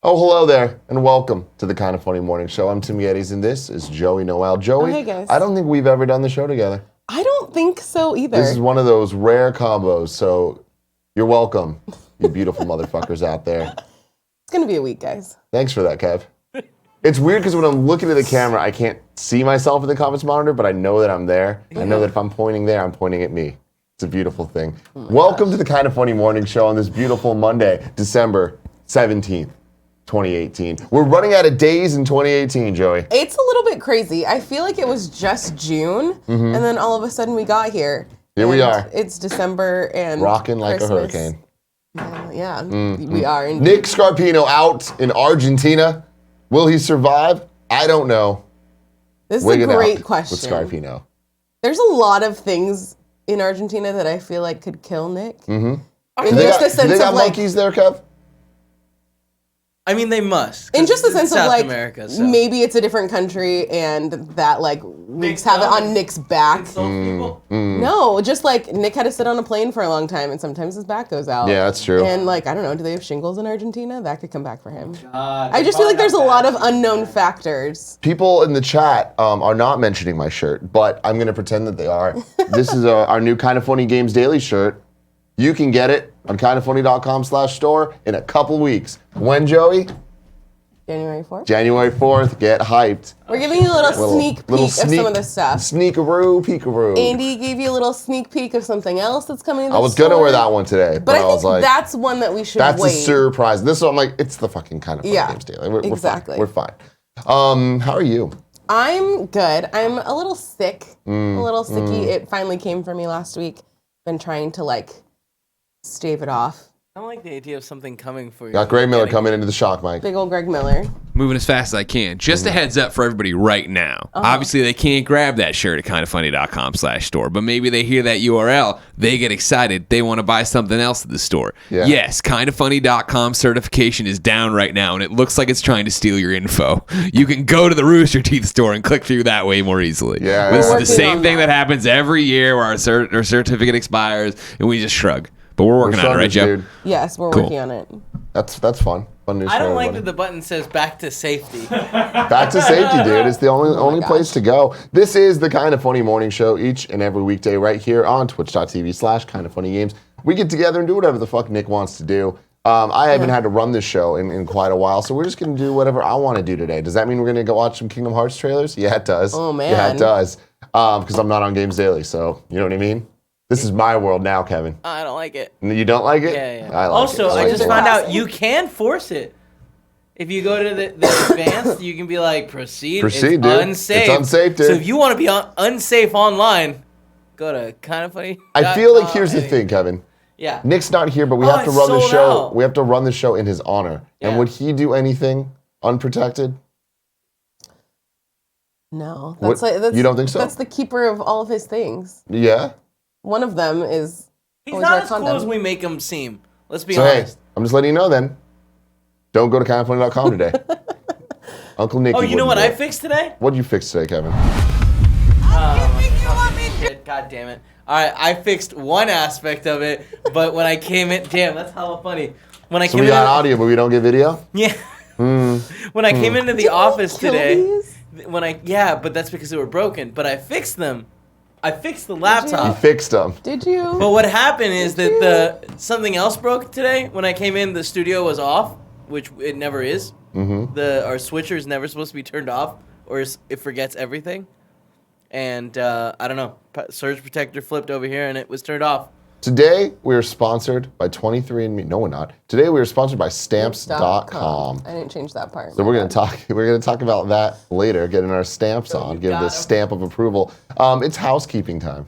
Oh, hello there, and welcome to the Kind of Funny Morning Show. I'm Tim Gettys, and this is Joey Noel. Joey, hey guys. I don't think we've ever done the show together. I don't think so either. This is one of those rare combos, so you're welcome, you beautiful motherfuckers out there. It's going to be a week, guys. Thanks for that, Kev. It's weird because when I'm looking at the camera, I can't see myself in the comments monitor, but I know that I'm there. I know that if I'm pointing there, I'm pointing at me. It's a beautiful thing. Welcome to the Kind of Funny Morning Show on this beautiful Monday, December 17th. 2018. We're running out of days in 2018, Joey. It's a little bit crazy. I feel like it was just June, and then all of a sudden we got here. Here we are. It's December and rocking like Christmas. a hurricane. Yeah, we are. Indeed. Nick Scarpino out in Argentina. Will he survive? I don't know. This is a great question. With Scarpino. There's a lot of things in Argentina that I feel like could kill Nick. Do In just the sense they got of like, monkeys there, Kev? I mean, they must. in just the sense of South like, America, so. maybe it's a different country and that like Nick's have it on Nick's back. People? No, just like Nick had to sit on a plane for a long time and sometimes his back goes out. Yeah, that's true. And like, I don't know, do they have shingles in Argentina? That could come back for him. I just feel like there's a lot of unknown factors. People in the chat are not mentioning my shirt, but I'm going to pretend that they are. This is our new Kind of Funny Games Daily shirt. You can get it on kindoffunny.com/store in a couple weeks. When, Joey? January 4th? January 4th. Get hyped. We're giving you a little sneak peek of some of this stuff. Sneakaroo, peekaroo. Andy gave you a little sneak peek of something else that's coming in the I was going to wear that one today, But I was think like, that's one that we should that's wait. a surprise. This one, I'm like, it's the fucking Kind of Funny Games Daily. We're exactly. fine. How are you? I'm good. I'm a little sick. A little sicky. It finally came for me last week. Been trying to like stave it off. I don't like the idea of something coming for you. Got Greg Miller coming into the shock mic. Big old Greg Miller. Moving as fast as I can. Just a heads up for everybody right now. Obviously, they can't grab that shirt at kindoffunny.com/store, but maybe they hear that URL, they get excited, they want to buy something else at the store. Yeah. Yes, kindoffunny.com certification is down right now, and it looks like it's trying to steal your info. You can go to the Rooster Teeth store and click through that way more easily. Yeah, This yeah. is the same thing that happens every year where our certificate expires, and we just shrug. But we're working on it, right, Joe? Dude. Yes, we're Cool. working on it. That's fun. Fun news I for don't like everybody. that the button says back to safety. Back to safety, dude. It's the only place to go. This is the Kind of Funny Morning Show each and every weekday right here on twitch.tv/kindoffunnygames. We get together and do whatever the fuck Nick wants to do. I haven't had to run this show in quite a while, so we're just going to do whatever I want to do today. Does that mean we're going to go watch some Kingdom Hearts trailers? Yeah, it does. Oh, man. Yeah, it does. Because I'm not on Games Daily, so you know what I mean? This is my world now, Kevin. I don't like it. You don't like it? Yeah. I like Also, it. I like just it. found out you can force it. If you go to the advanced, you can be like, proceed. Proceed, it's dude. unsafe. It's unsafe, dude. So if you want to be unsafe online, go to Kind of Funny. I feel like here's the thing, Kevin. Yeah. Nick's not here, but we Oh, have to it's run the sold show. out. We have to run the show in his honor. And Yeah. would he do anything unprotected? No. What? That's You don't think so? That's the keeper of all of his things. Yeah. One of them is He's always not wear as condom. cool as we make him seem. Let's be So hey, honest. I'm just letting you know then. Don't go to kindoffunny.com today. Uncle Nicky. Oh, you know what wouldn't I do it. fixed today? What did you fix today, Kevin? Shit, God damn it. Alright, I fixed one aspect of it, but when I came in, damn, that's hella funny. When I So came we in, got audio, but we don't get video? yeah. When I came into the Didn't office you kill today, these? but that's because they were broken. But I fixed them. I fixed the You laptop. fixed them. Did you? But what happened is that something else broke today. When I came in, the studio was off, which it never is. Our switcher is never supposed to be turned off, or it forgets everything. And I don't know, surge protector flipped over here, and it was turned off. Today, we are sponsored by 23andMe. No, we're not. Today, we are sponsored by Stamps.com. I didn't change that part. So we're gonna talk about that later, getting our stamps on, getting the stamp of approval. It's housekeeping time.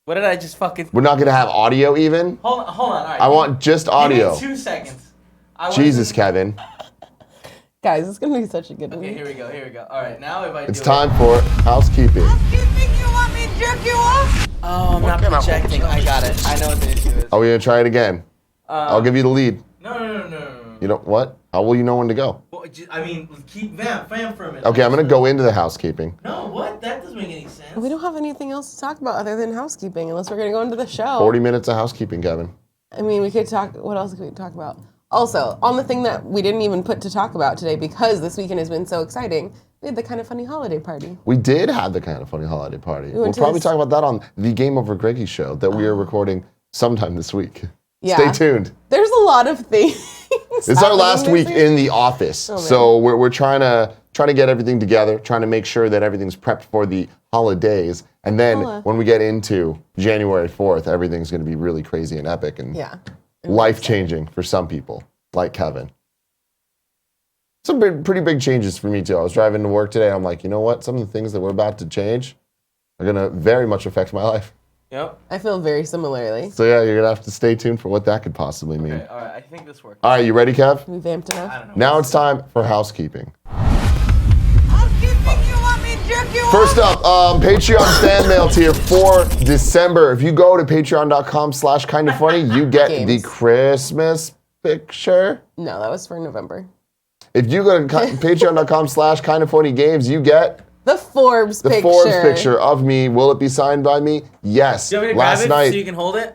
What did I just fucking... We're not gonna have audio even. Hold on, all right. I want just audio. Give me 2 seconds. Jesus, Kevin. Guys, it's gonna be such a good one. Okay, here we go. All right, now if I It's do time for housekeeping. Housekeeping, you want me to jerk you off? Oh, I'm not projecting. I got it. I know what the issue is. Are we gonna try it again? I'll give you the lead. No. You know what? How will you know when to go? Well, I mean, keep fam for a minute. Okay, I'm gonna go into the housekeeping. No, what? That doesn't make any sense. We don't have anything else to talk about other than housekeeping, unless we're gonna go into the show. 40 minutes of housekeeping, Kevin. I mean, we could talk. What else could we talk about? Also, on the thing that we didn't even put to talk about today because this weekend has been so exciting, we had the Kind of Funny holiday party. We did have the Kind of Funny holiday party. We'll went to probably this- talk about that on the Game Over Greggy show that we are recording sometime this week. Yeah. Stay tuned. There's a lot of things. It's our last week in the office, man. so we're trying to get everything together, trying to make sure that everything's prepped for the holidays, and then when we get into January 4th, everything's going to be really crazy and epic and Yeah. life-changing for some people, like Kevin. Some pretty big changes for me too. I was driving to work today. I'm like, you know what? Some of the things that we're about to change are going to very much affect my life. Yep. I feel very similarly. So yeah, you're going to have to stay tuned for what that could possibly mean. Okay, all right. I think this works. All right, you ready, Kev? We vamped enough. I don't know. Now it's time for housekeeping. Housekeeping, you want me to jerk you off? First up, Patreon fan mail tier for December. If you go to patreon.com/kindafunny, you get the Games. Christmas picture. No, that was for November. If you go to patreon.com/kindafunnygames, you get The Forbes the picture. Forbes picture of me. Will it be signed by me? Yes. Do you want me to Last grab it night, so you can hold it?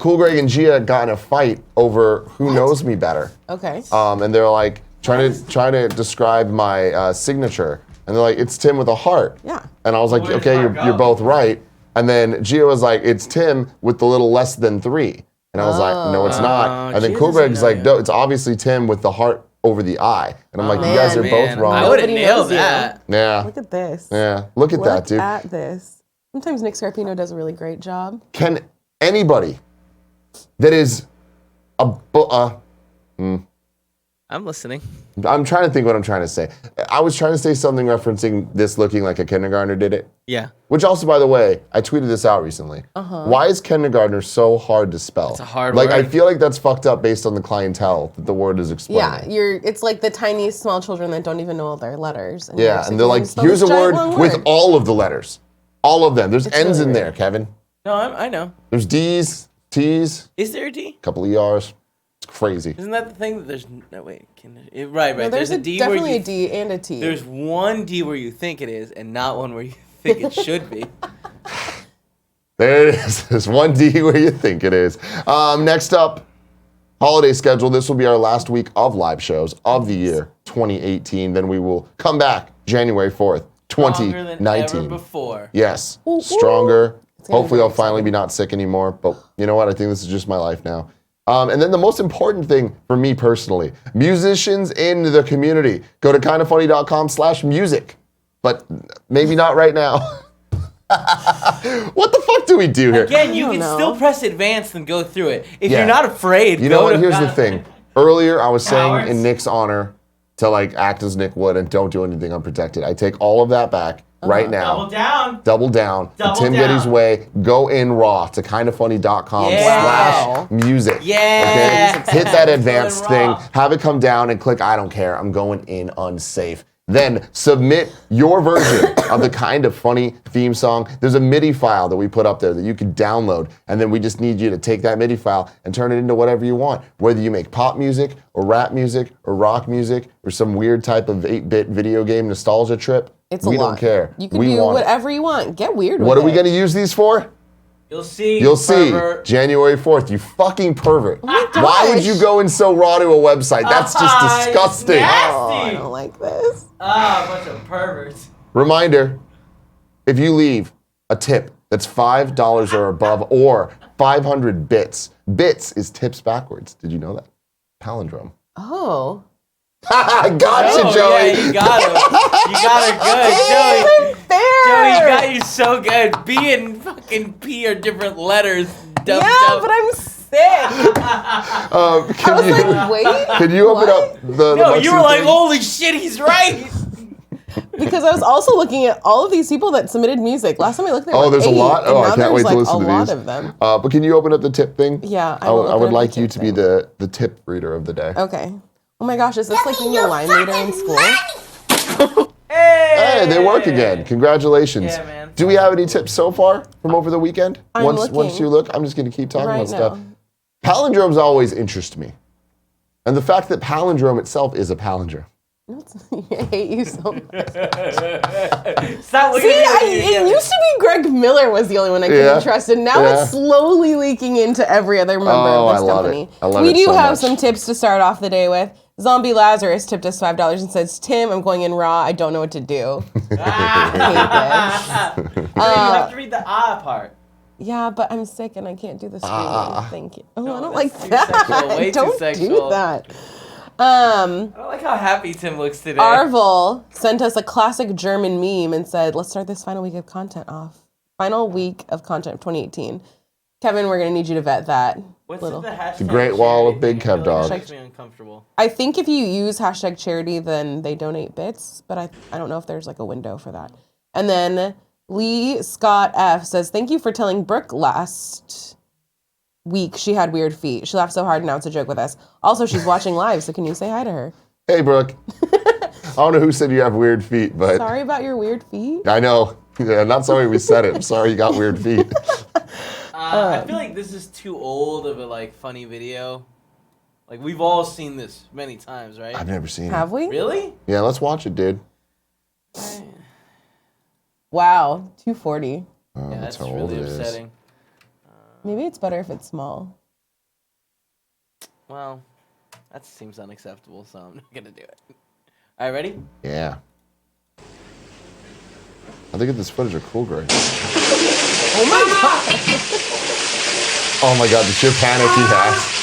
Cool Greg and Gia got in a fight over who knows me better. Okay. And they're like trying to describe my signature, and they're like, it's Tim with a heart. Yeah. And I was like, Where's okay, Mark you're go? both right. And then Gia was like, it's Tim with the little less than 3. And I was like, no, it's not. And then Gia Cool doesn't Greg's know like, yet. no, it's obviously Tim with the heart over the I. And I'm like, you guys are both Man, wrong. I would have Nobody nailed knows you. that. Yeah. Look at this. Yeah. Look at that, dude. Look at this. Sometimes Nick Scarpino does a really great job. Can anybody that is I'm listening. I'm trying to think what I'm trying to say. I was trying to say something referencing this looking like a kindergartner did it. Yeah. Which also, by the way, I tweeted this out recently. Why is kindergartner so hard to spell? It's a hard I word. feel like that's fucked up based on the clientele that the word is explaining. Yeah, it's like the tiny small children that don't even know all their letters. And Yeah, and they're like, spell here's a this giant word long with word. all of the letters. All of them. There's N's really in there, weird. Kevin. No, I know. There's D's, T's, Is there a D? a couple of ERs. It's crazy. Isn't that the thing that there's no wait? Right. No, there's a D definitely where you, a D and a T. There's one D where you think it is, and not one where you think it should be. There it is. There's one D where you think it is. Next up, holiday schedule. This will be our last week of live shows of the year 2018. Then we will come back January 4th, Stronger than 2019. ever before. Yes, stronger. gonna Hopefully be I'll finally be not sick anymore. But you know what? I think this is just my life now. And then the most important thing for me personally, musicians in the community. Go to kindafunny.com/music. But maybe not right now. What the fuck do we do here? Again, you don't can know. still press advanced and go through it. If Yeah. you're not afraid, You know go what? to Here's the God- thing. Earlier, I was saying Cowards. in Nick's honor to like act as Nick would and don't do anything unprotected. I take all of that back right now. Double down. Double down. Double Tim down. Gettys way. Go in raw to kindafunny.com Yeah. /music. Yeah. Okay? Hit that advanced Go in thing. raw. Have it come down and click I don't care. I'm going in unsafe. Then submit your version of the Kind of Funny theme song. There's a MIDI file that we put up there that you can download, and then we just need you to take that MIDI file and turn it into whatever you want. Whether you make pop music, or rap music, or rock music, or some weird type of 8-bit video game nostalgia trip, It's a we lot. don't care. You can we do want it. whatever you want. Get weird What with are we it. going to use these for? You'll see. You'll see pervert. January 4th, you fucking pervert. my Why would gosh. you go in so raw to a website? That's just Ah, disgusting. nasty. Oh, I don't like this. Ah, bunch of perverts. Reminder, if you leave a tip that's $5 or above or 500 bits, bits is tips backwards. Did you know that? Palindrome. Oh. Gotcha, Oh, Joey. yeah, you got him. You got her good, Joey. Fair. Joey got you so good. B and fucking P are different letters. Dumb, Yeah, dumb. but I'm sick. I Can was you, like, wait. can you open what? up the No, Lexi you were like, thing? holy shit, he's right. Because I was also looking at all of these people that submitted music. Last time I looked, there Oh, were there's a 8, lot? and Oh, now I can't there's wait to like listen a to lot these. of them. But can you open up the tip thing? Yeah, I I will would open up like the you tip to be thing. the tip reader of the day. Okay. Oh my gosh, is this like being a line leader in school? Hey, they work again. Congratulations. Yeah, man. Do we have any tips so far from over the weekend? I'm once looking. you look, I'm just going to keep talking Right about stuff. now. Palindromes always interest me. And the fact that palindrome itself is a palindrome. I hate you so much. Stop looking See, at me. it used to be Greg Miller was the only one I couldn't trust, and now it's slowly leaking into every other member of this company. I love we it do so have much. some tips to start off the day with. Zombie Lazarus tipped us $5 and says, Tim, I'm going in raw. I don't know what to do. I hate this. You have to read the part. Yeah, but I'm sick and I can't do the screaming. Thank you. Oh, I don't like that's too that. sexual, way too Don't do sexual. that. I don't like how happy Tim looks today. Arvel sent us a classic German meme and said, let's start this final week of content off. Final week of content of 2018. Kevin, we're going to need you to vet that. What's little. the hashtag? The Great Wall of Big Kev Dog. That makes me uncomfortable. I think if you use hashtag charity, then they donate bits, but I don't know if there's like a window for that. And then Lee Scott F says, thank you for telling Brooke last week she had weird feet. She laughed so hard, now it's a joke with us. Also, she's watching live, so can you say hi to her? Hey, Brooke. I don't know who said you have weird feet, but Sorry about your weird feet. I know. Yeah, not sorry we said it. I'm sorry you got weird feet. I feel like this is too old of a like funny video. Like we've all seen this many times, right? I've never seen Have it. we? Really? Yeah, let's watch it, dude. Wow, 240. Oh, Yeah, that's how old really it is. upsetting. Maybe it's better if it's small. Well, that seems unacceptable, so I'm not gonna do it. All right, ready? Yeah. I think this footage are cool, Greg. Oh my god! Oh my god, the sheer panic he has.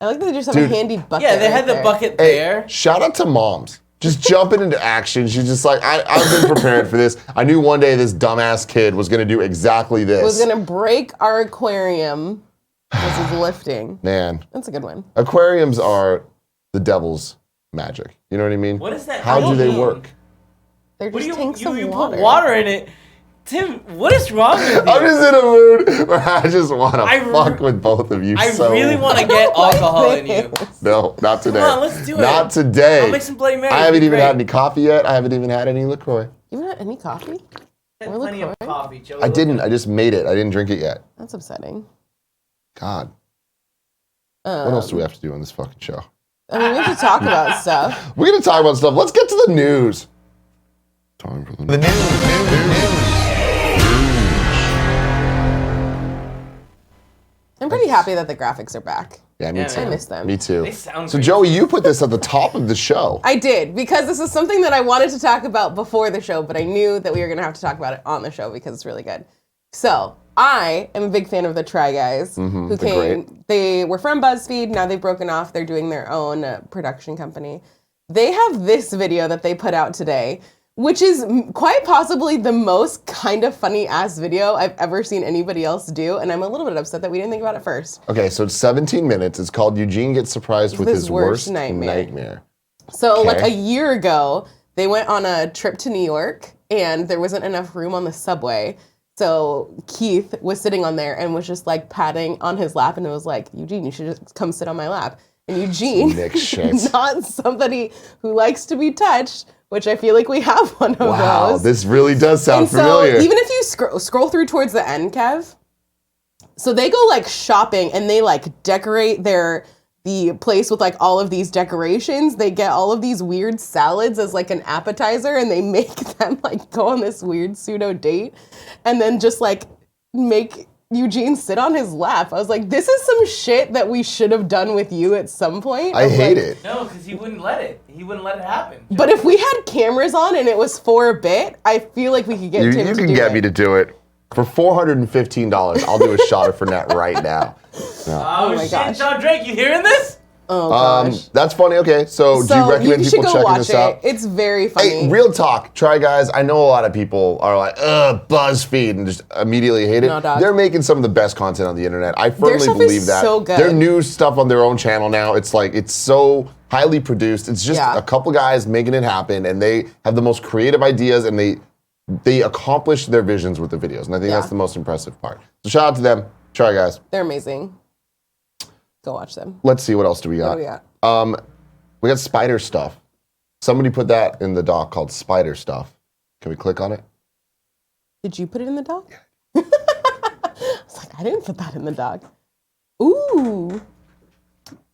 I like that they just have Dude. a handy bucket. Yeah, they had right the there. bucket Hey, there. shout out to moms. Just jumping into action. She's just like, I've been prepared for this. I knew one day this dumbass kid was going to do exactly this. Was gonna break our aquarium. This is lifting. Man, That's a good one. aquariums are the devil's magic. You know what I mean? What is that? How do they mean? work? They're What just do tanks of you water. put water in it? Tim, what is wrong with you? I'm just in a mood where I just want to I fuck with both of you I so really want to get alcohol in you. No, not today. Come on, let's do it. Not today. I'll make some Bloody Marys. I haven't It'd be even had great. any coffee yet. I haven't even had any LaCroix. You haven't had any coffee? Had Or plenty of LaCroix? coffee, Joey. I didn't. I just made it. I didn't drink it yet. That's upsetting. God. What else do we have to do on this fucking show? I mean, we have to talk about stuff. We're going to talk about stuff. Let's get to the news. Time for the news. I'm pretty happy that the graphics are back. Yeah, me Yeah, too. I miss them. Me too. They sound So great. Joey, you put this at the top of the show. I did, because this is something that I wanted to talk about before the show, but I knew that we were going to have to talk about it on the show because it's really good. So, I am a big fan of the Try Guys, who they're came. great. They were from BuzzFeed, now they've broken off, they're doing their own production company. They have this video that they put out today, which is quite possibly the most kind of funny ass video I've ever seen anybody else do, and I'm a little bit upset that we didn't think about it first. Okay, so it's 17 minutes. It's called Eugene Gets Surprised with His Worst Nightmare. Nightmare. So, Okay. like a year ago, they went on a trip to New York, and there wasn't enough room on the subway. So Keith was sitting on there and was just like patting on his lap, and it was like, Eugene, you should just come sit on my lap. And Eugene, Nick shit. not somebody who likes to be touched, which I feel like we have one of Wow, those. this really does sound And so familiar. even if you scroll through towards the end, Kev, so they go like shopping and they like decorate the place with like all of these decorations. They get all of these weird salads as like an appetizer, and they make them like go on this weird pseudo date, and then just like make Eugene sit on his lap. I was like, this is some shit that we should have done with you at some point. I of, hate like- it. No, because he wouldn't let it. He wouldn't let it happen. But if we had cameras on and it was for a bit, I feel like we could get Tim You to can do get it. me to do it. For $415, I'll do a shot of Fernet right now. Oh, my shit, gosh. John Drake, you hearing this? Oh gosh. That's funny. Okay, so do you recommend you should people go checking watch this it. out? It's very funny. Hey, real talk, Try Guys. I know a lot of people are like, BuzzFeed, and just immediately hate it. No, dog. They're making some of the best content on the internet. I firmly stuff believe is that. so good. Their new stuff on their own channel now, it's like, it's so highly produced. It's just Yeah. a couple guys making it happen, and they have the most creative ideas, and they accomplish their visions with the videos. And I think Yeah. that's the most impressive part. So shout out to them. Try Guys. They're amazing. Go watch them. Let's see, what else do we got? What do we got? We got spider stuff. Somebody put that in the doc called spider stuff. Can we click on it? Did you put it in the doc? I was like, I didn't put that in the doc. Ooh.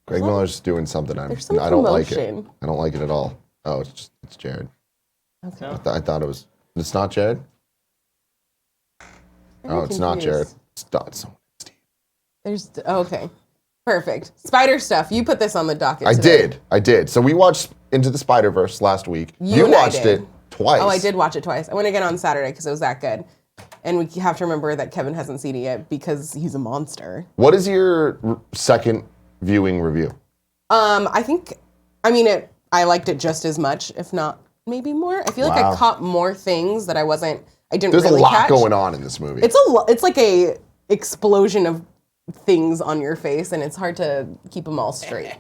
Greg Miller's doing something. There's some I don't like it. promotion. I don't like it at all. Oh, it's Jared. Okay. I thought it was. It's not Jared. I'm It's not Jared. confused. It's not someone. There's okay. Perfect. Spider stuff. You put this on the docket. I did. So we watched Into the Spider-Verse last week. You and I watched did. it twice. Oh, I did watch it twice. I went again on Saturday because it was that good. And we have to remember that Kevin hasn't seen it yet because he's a monster. What is your second viewing review? I liked it just as much, if not maybe more. I feel like Wow. I caught more things that I didn't There's really a lot catch. going on in this movie. It's like a explosion of things on your face, and it's hard to keep them all straight.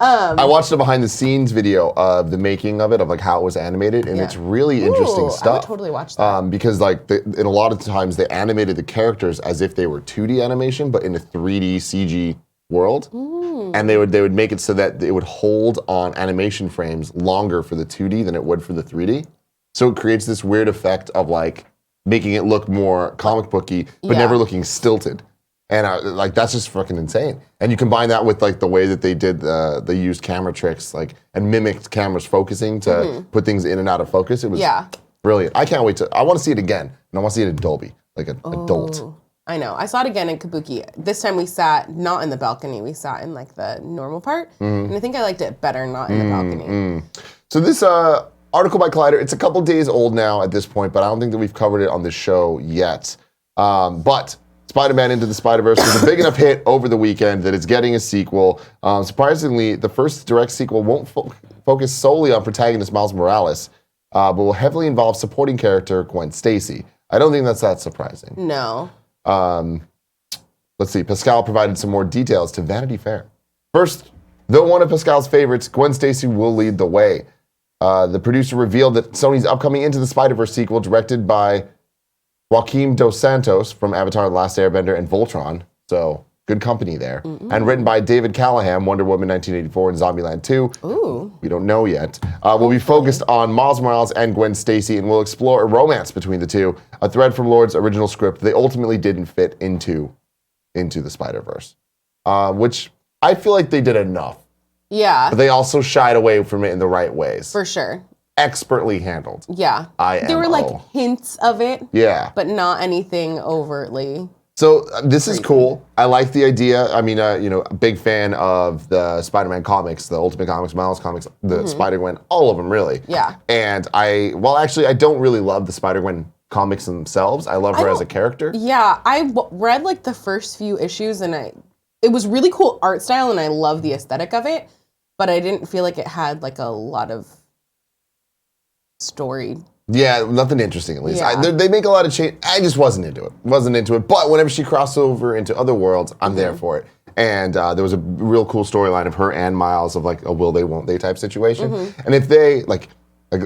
I watched a behind the scenes video of the making of it, of like how it was animated, and Yeah. it's really interesting Ooh, stuff. I would totally watch that. Because like in a lot of times they animated the characters as if they were 2D animation, but in a 3D CG world. And they would make it so that it would hold on animation frames longer for the 2D than it would for the 3D. So it creates this weird effect of like making it look more comic booky, but Yeah. never looking stilted. And like that's just fucking insane. And you combine that with like the way that they used camera tricks, like and mimicked cameras focusing to put things in and out of focus. It was brilliant. I can't wait I want to see it again, and I want to see it in Dolby, like an adult. I know. I saw it again in Kabuki. This time we sat not in the balcony. We sat in like the normal part, and I think I liked it better not in the balcony. So this article by Collider, it's a couple days old now at this point, but I don't think that we've covered it on this show yet. But Spider-Man Into the Spider-Verse was a big enough hit over the weekend that it's getting a sequel. Surprisingly, the first direct sequel won't focus solely on protagonist Miles Morales, but will heavily involve supporting character Gwen Stacy. I don't think that's that surprising. No. Let's see. Pascal provided some more details to Vanity Fair. First, though one of Pascal's favorites, Gwen Stacy will lead the way. The producer revealed that Sony's upcoming Into the Spider-Verse sequel, directed by Joaquim Dos Santos from Avatar: The Last Airbender and Voltron, so good company there, and written by David Callahan, Wonder Woman 1984 and Zombieland 2. Ooh. We don't know yet. Will be focused on Miles Morales and Gwen Stacy, and will explore a romance between the two, a thread from Lord's original script they ultimately didn't fit into the Spider-Verse, which I feel like they did enough. Yeah. But they also shied away from it in the right ways. For sure. Expertly handled. Yeah. There were like hints of it. Yeah. But not anything overtly. So this is cool. I like the idea. I mean, a big fan of the Spider-Man comics, the Ultimate Comics, Miles comics, the Spider-Gwen, all of them really. Yeah. And I don't really love the Spider-Gwen comics themselves. I love her as a character. Yeah, I read like the first few issues, and it was really cool art style, and I love the aesthetic of it. But I didn't feel like it had like a lot of story. Yeah, nothing interesting at least. Yeah. They make a lot of change. I just wasn't into it. But whenever she crossed over into other worlds, I'm there for it. And there was a real cool storyline of her and Miles of like a will they, won't they type situation. And if they, like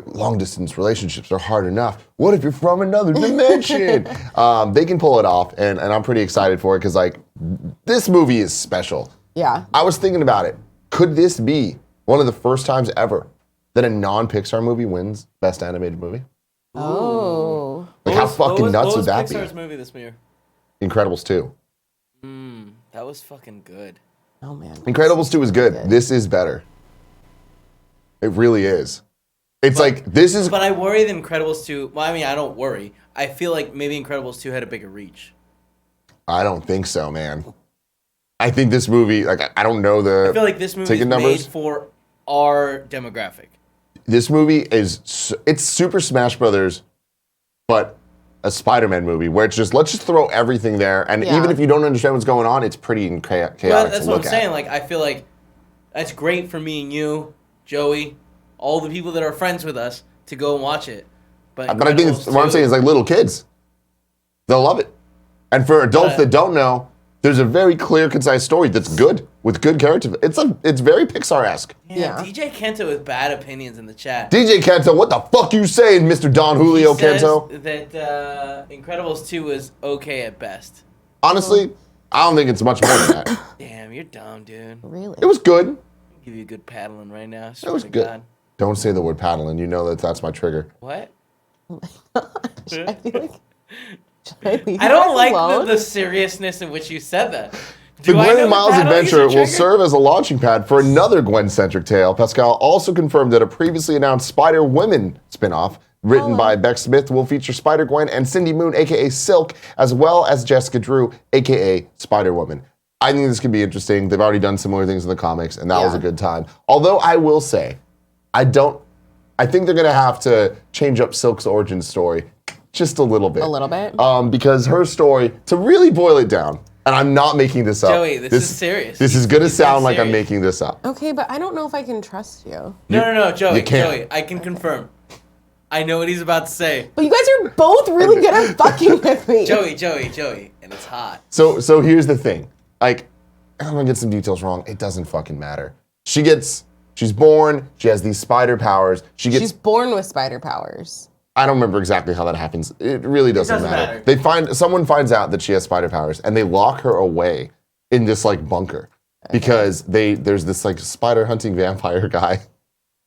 long distance relationships are hard enough, what if you're from another dimension? They can pull it off. And I'm pretty excited for it because like this movie is special. Yeah. I was thinking about it. Could this be one of the first times ever that a non-Pixar movie wins Best Animated Movie? Oh. Like how fucking nuts would that Pixar's be? movie this year? Incredibles 2. That was fucking good. Oh man. Incredibles 2 is good. This is better. It really is. It's like, this is... But I worry that Incredibles 2... Well, I mean, I don't worry. I feel like maybe Incredibles 2 had a bigger reach. I don't think so, man. I think this movie, like, I don't know the I feel like this movie is ticket made numbers. for our demographic. This movie is, it's Super Smash Brothers, but a Spider-Man movie where it's just, let's just throw everything there. And Yeah. even if you don't understand what's going on, it's pretty chaotic Well, that's to what look I'm saying. Like, I feel like that's great for me and you, Joey, all the people that are friends with us to go and watch it. But I think it's, what I'm saying is like little kids, they'll love it. And for adults that don't know, there's a very clear, concise story that's good with good character. It's very Pixar-esque. Yeah. DJ Kento with bad opinions in the chat. DJ Kento, what the fuck you saying, Mr. Don Julio He says Kento? that Incredibles 2 was okay at best. Honestly, I don't think it's much more than that. Damn, you're dumb, dude. Really? It was good. I'll give you a good paddling right now. It was good. Don't say the word paddling. You know that's my trigger. What? I feel like I don't like the seriousness in which you said that. The Do I know Gwen and Miles battle adventure user will trigger? serve as a launching pad for another Gwen-centric tale. Pascal also confirmed that a previously announced Spider-Women spinoff, written by Beck Smith, will feature Spider-Gwen and Cindy Moon, a.k.a. Silk, as well as Jessica Drew, a.k.a. Spider-Woman. I think this could be interesting. They've already done similar things in the comics, and that was a good time. Although I will say, I think they're going to have to change up Silk's origin story just a little bit. A little bit? Because her story, to really boil it down, and I'm not making this up. Joey, this is serious. This is going to He's sound like I'm serious. making this up. Okay, but I don't know if I can trust you. No, Joey, you can't. Joey, I can confirm. I know what he's about to say. But you guys are both really good at fucking with me. Joey, and it's hot. So here's the thing. Like, I'm going to get some details wrong. It doesn't fucking matter. She's born. She has these spider powers. She's born with spider powers. I don't remember exactly how that happens. It really doesn't matter. Someone finds out that she has spider powers, and they lock her away in this like bunker because there's this like spider hunting vampire guy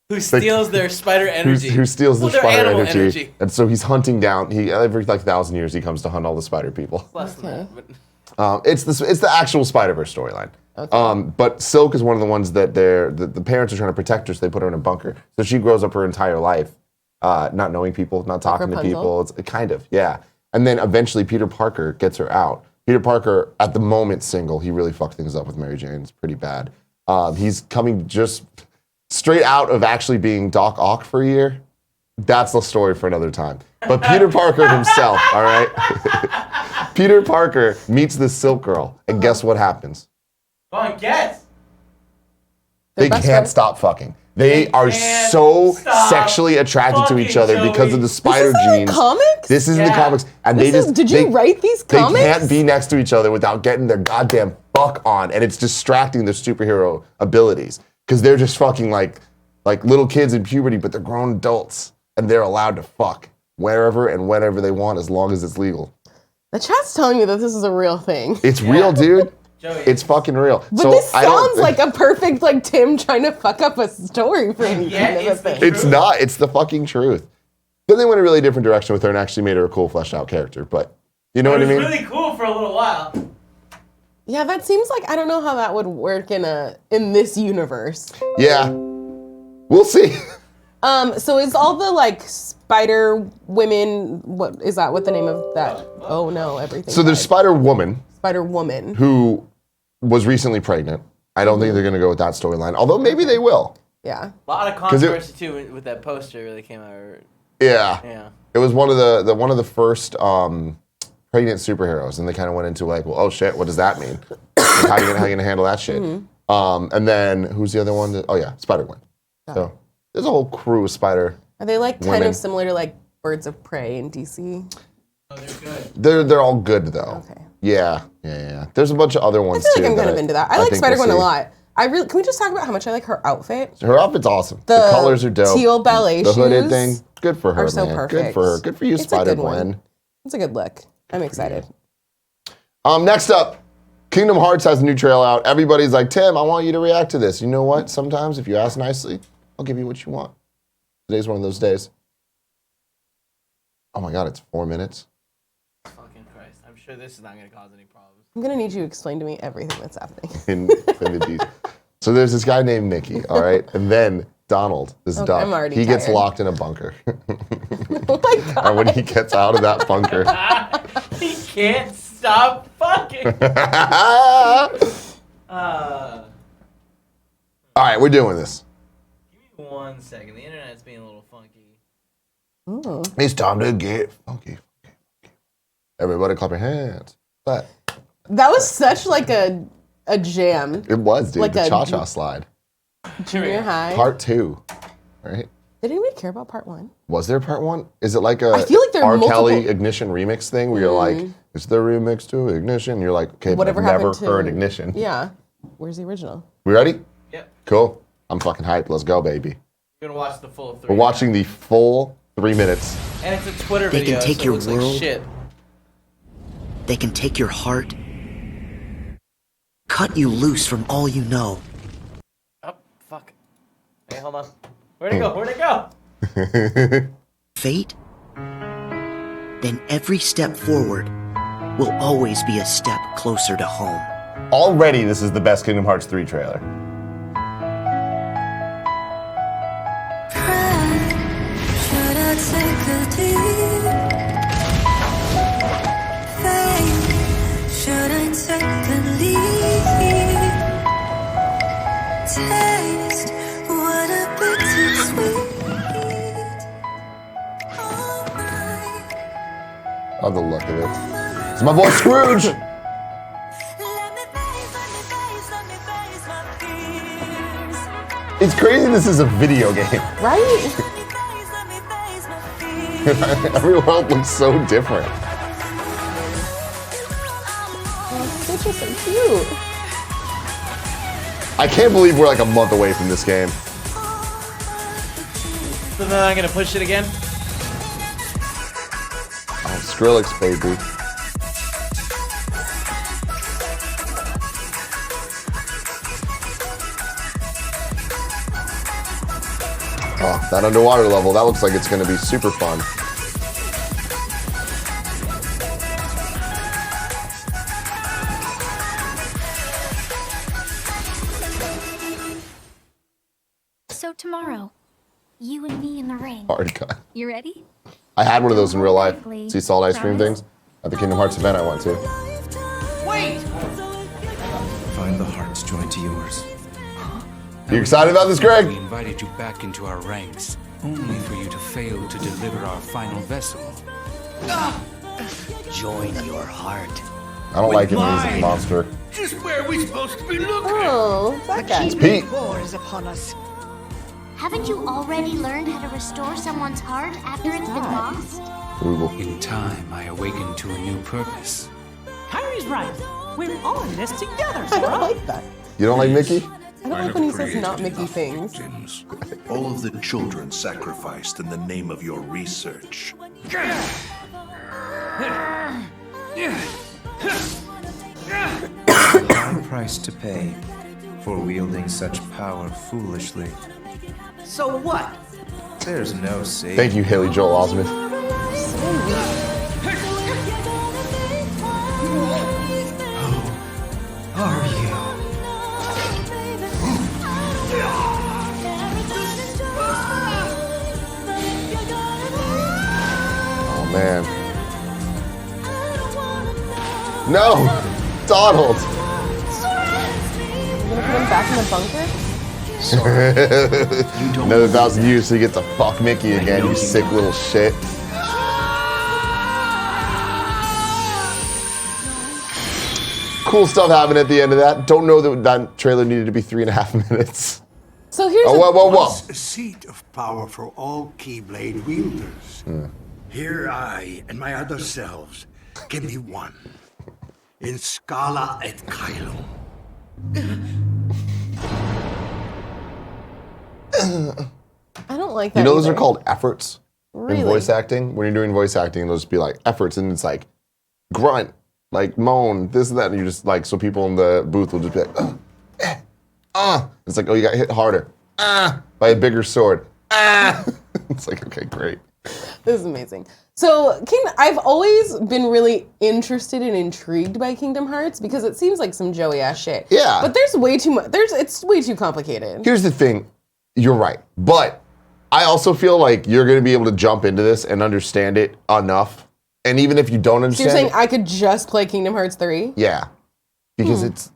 Who steals their spider energy. who steals their their spider animal energy. And so he's hunting down. Every like 1,000 years he comes to hunt all the spider people. Less than that, but It's the actual Spider-Verse storyline. Okay. But Silk is one of the ones that the parents are trying to protect her, so they put her in a bunker. So she grows up her entire life not knowing people, not talking to people. It's kind of, yeah. And then eventually Peter Parker gets her out. Peter Parker, at the moment single, he really fucked things up with Mary Jane. It's pretty bad. He's coming just straight out of actually being Doc Ock for a year. That's the story for another time. But Peter Parker himself, all right? Peter Parker meets this Silk Girl, and guess what happens? go on, guess. They can't stop fucking. They are can't so stop sexually attracted to each other fucking, because of the spider This is in genes. the comics? This is in the Yeah. comics. And Did you write these comics? They can't be next to each other without getting their goddamn fuck on, and it's distracting their superhero abilities. Because they're just fucking like little kids in puberty, but they're grown adults, and they're allowed to fuck wherever and whenever they want as long as it's legal. The chat's telling me that this is a real thing. It's real, dude. Joey. It's fucking real. But this sounds like a perfect like Tim trying to fuck up a story for any Yeah, kind of a it's the thing. truth. It's not. It's the fucking truth. Then they went a really different direction with her and actually made her a cool, fleshed out character. But you know It what I was mean? really cool for a little while. Yeah, that seems like I don't know how that would work in this universe. Yeah. We'll see. So is all the like spider women? What is that? What the name of that? Oh no, everything. So there's Spider Woman, Spider Woman. who was recently pregnant. I don't think they're going to go with that storyline, although maybe they will. Yeah. A lot of controversy too with that poster that came out. Yeah. Yeah. It was one of the first pregnant superheroes, and they kind of went into like, well, oh shit, what does that mean? Like, how you gonna handle that shit? And then who's the other one? Oh yeah, Spider-Gwen. So there's a whole crew of Spider. Are they like kind Women. of similar to like Birds of Prey in DC? Oh, they're good. They're all good though. Okay. Yeah. There's a bunch of other I ones feel too. like I'm kind of into that. I like think Spider Gwen we'll a see. lot. Can we just talk about how much I like her outfit? Her outfit's awesome. The colors are dope. teal ballet The hooded shoes thing. Good for her, are so man. Good perfect. for her. Good for you, It's a good Spider-Gwen. one. It's a good look. I'm excited. Next up, Kingdom Hearts has a new trail out. Everybody's like, Tim, I want you to react to this. You know what? Sometimes if you ask nicely, I'll give you what you want. Today's one of those days. Oh my God, it's 4 minutes. Fucking Christ. I'm sure this is not going to cause any problems. I'm gonna need you to explain to me everything that's happening. in the details. So there's this guy named Mickey, all right? And then Donald, this Okay, duck, I'm already he gets tired. locked in a bunker. Oh my god. And when he gets out of that bunker, He can't stop fucking. all right, we're doing this. Give me 1 second. The internet's being a little funky. Ooh. It's time to get funky. Everybody clap your hands. But That was such like a jam. it was, dude, Like the a- cha-cha slide. Junior high. Part 2, right? Did anybody care about part 1? Was there part 1? Is it like a I feel like there are R. Kelly multiple- Ignition remix thing where you're like, it's the remix to Ignition? You're like, okay, but Whatever I've never happened to heard Ignition. Yeah. Where's the original? We ready? Yep. Cool. I'm fucking hyped. Let's go, baby. You're going to watch the full 3. We're watching the full 3 minutes. And it's a Twitter They video, can take so your it looks like world. shit. They can take your heart, cut you loose from all you know. Oh, fuck. Hey, hold on. Where'd it go? Where'd it go? Fate then every step forward will always be a step closer to home. Already, this is the best Kingdom Hearts 3 trailer. Should I take a deep faith? Should I take a leap? Taste what a bittersweet. Oh, the look of it. It's my boy Scrooge. Let me face my fears. It's crazy this is a video game. Right? Let me face my fears. Every world looks so different. Stitch is so cute. I can't believe we're like a month away from this game. So then I'm gonna push it again. Oh, Skrillex, baby. Oh, that underwater level, that looks like it's going to be super fun. So tomorrow, you and me in the ring. Hard cut. You ready? I had one of those in real life. Sea salt ice cream things at the Kingdom Hearts event I went to. Wait! Find the hearts joined to yours. You excited about this, Greg? We invited you back into our ranks, only for you to fail to deliver our final vessel. Join your heart. I don't like it when he's a monster. Just where are we supposed to be looking? Oh, that guy. Pete. War is upon us. Haven't you already learned how to restore someone's heart after it's been lost? Google. In time, I awakened to a new purpose. Kyrie's right. We're all in this together, I don't Sora. like that. You don't like Mickey? I don't like when he says not Mickey things. All of the children sacrificed in the name of your research. High price to pay for wielding such power foolishly. So what? There's no saving. Thank you, Haley Joel Osment. Are you? Oh, man. No! Donald! You gonna put him back in the bunker? Another 1,000 years so you get to fuck Mickey again, you sick little shit. Cool stuff happened at the end of that. Don't know that that trailer needed to be 3.5 minutes. So here's Oh, whoa, whoa, whoa. Once a seat of power for all Keyblade wielders. Here I and my other selves can be one. In Scala et Kylo. I don't like that. You know those either. are called efforts Really? in voice acting? When you're doing voice acting, it'll just be like efforts, and it's like grunt, like moan, this and that, and you're just like, so people in the booth will just be like, It's like, oh, you got hit harder. By a bigger sword. It's like, okay, great. This is amazing. So, I've always been really interested and intrigued by Kingdom Hearts because it seems like some Joey ass shit. Yeah. But there's way too much. It's way too complicated. Here's the thing, you're right, but I also feel like you're going to be able to jump into this and understand it enough. And even if you don't So understand you're saying it, I could just play Kingdom Hearts 3? yeah, because it's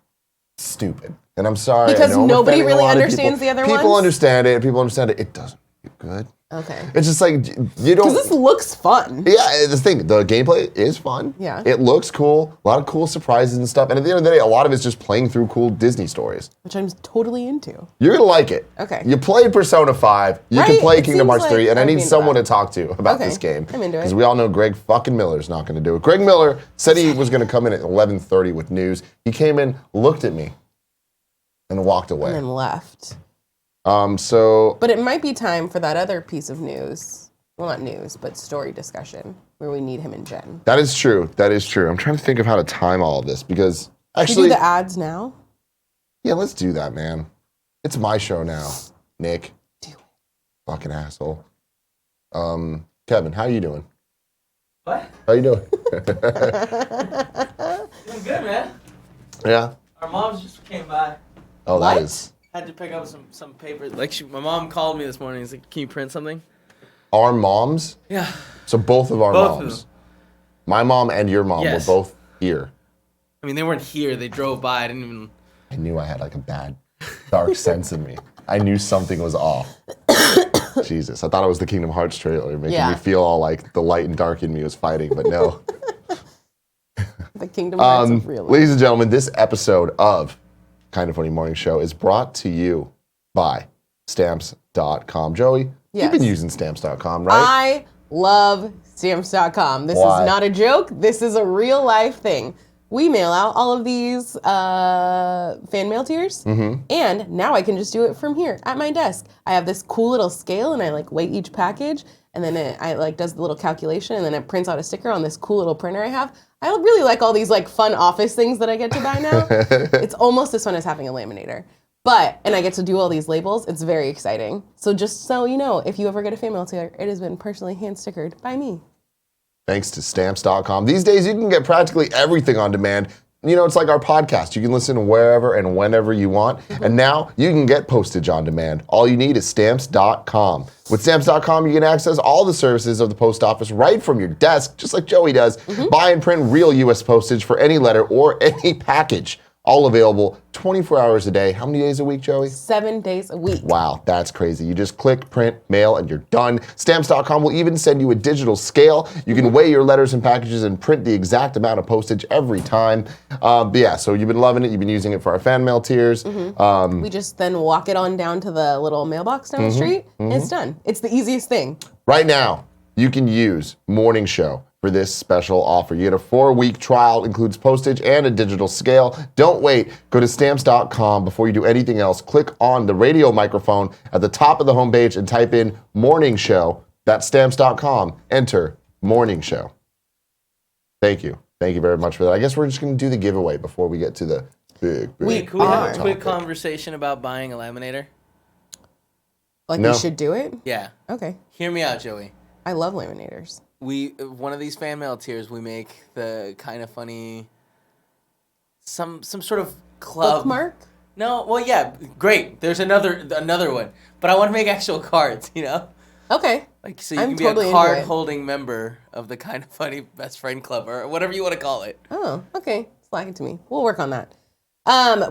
stupid. And I'm sorry. Because I know I'm nobody offending a really lot of understands people. the other People ones? understand it. People understand it. It doesn't get good. Okay. It's just like, you don't. Because this looks fun. Yeah, the thing, the gameplay is fun. Yeah. It looks cool. A lot of cool surprises and stuff. And at the end of the day, a lot of it's just playing through cool Disney stories. Which I'm totally into. You're going to like it. Okay. You played Persona 5. You can Right? play It Kingdom seems Hearts 3. like And I I'd be need into someone that. to talk to about Okay, this game. I'm into it. Because we all know Greg fucking Miller's not going to do it. Greg Miller said he was going to come in at 11:30 with news. He came in, looked at me, and walked away. And then left. So But it might be time for that other piece of news. Well, not news, but story discussion where we need him and Jen. that is true. That is true. I'm trying to think of how to time all of this because Should we actually, do the ads now? yeah, let's do that, man. It's my show now, Nick. Do it. Fucking asshole. Kevin, how you doing? What? How you doing? Doing good, man. Yeah. Our moms just came by. Oh, What? that is. Had to pick up some paper. Like my mom called me this morning. She's like, "Can you print something?" Our moms? Yeah. So both of our Both of moms. them. My mom and your mom Yes. were both here. I mean, they weren't here. They drove by. I didn't even. I knew I had like a bad, dark sense in me. I knew something was off. Jesus, I thought it was the Kingdom Hearts trailer making me feel all like the light and dark in me was fighting, but no. The Kingdom Hearts of real life. Ladies and gentlemen, this episode of Kind of Funny Morning Show is brought to you by Stamps.com. Joey, Yes. you've been using Stamps.com, right? I love Stamps.com. This Why? is not a joke. This is a real life thing. We mail out all of these fan mail tiers, and now I can just do it from here at my desk. I have this cool little scale, and I like weigh each package, and then I like does the little calculation, and then it prints out a sticker on this cool little printer I have. I really like all these like fun office things that I get to buy now. It's almost as fun as having a laminator. And I get to do all these labels. It's very exciting. So just so you know, if you ever get a fan mail tier, it has been personally hand stickered by me. Thanks to Stamps.com. These days, you can get practically everything on demand. You know, it's like our podcast. You can listen wherever and whenever you want. And now you can get postage on demand. All you need is Stamps.com. With Stamps.com, you can access all the services of the post office right from your desk, just like Joey does. Buy and print real U.S. postage for any letter or any package. All available 24 hours a day. How many days a week, Joey? 7 days a week. Wow, that's crazy. You just click, print, mail, and you're done. Stamps.com will even send you a digital scale. You can weigh your letters and packages and print the exact amount of postage every time. But yeah, so you've been loving it. You've been using it for our fan mail tiers. We just then walk it on down to the little mailbox down the street, and it's done. It's the easiest thing. Right now, you can use Morning Show for this special offer. You get a 4-week trial, includes postage and a digital scale. Don't wait. Go to Stamps.com before you do anything else. Click on the radio microphone at the top of the homepage and type in Morning Show. That's Stamps.com. Enter Morning Show. Thank you. Thank you very much for that. I guess we're just going to do the giveaway before we get to the big Can we have a quick topic. conversation about buying a laminator? Like No. we should do it? Yeah. Okay. Hear me out, Joey. I love laminators. One of these fan mail tiers, we make the kind of funny, some sort of club. Bookmark? No, well, yeah, great. There's another one, but I want to make actual cards. You know, Okay. like so you I'm can be totally a into it. card-holding member of the kind of funny best friend club or whatever you want to call it. Oh, okay. Slack it to me. We'll work on that.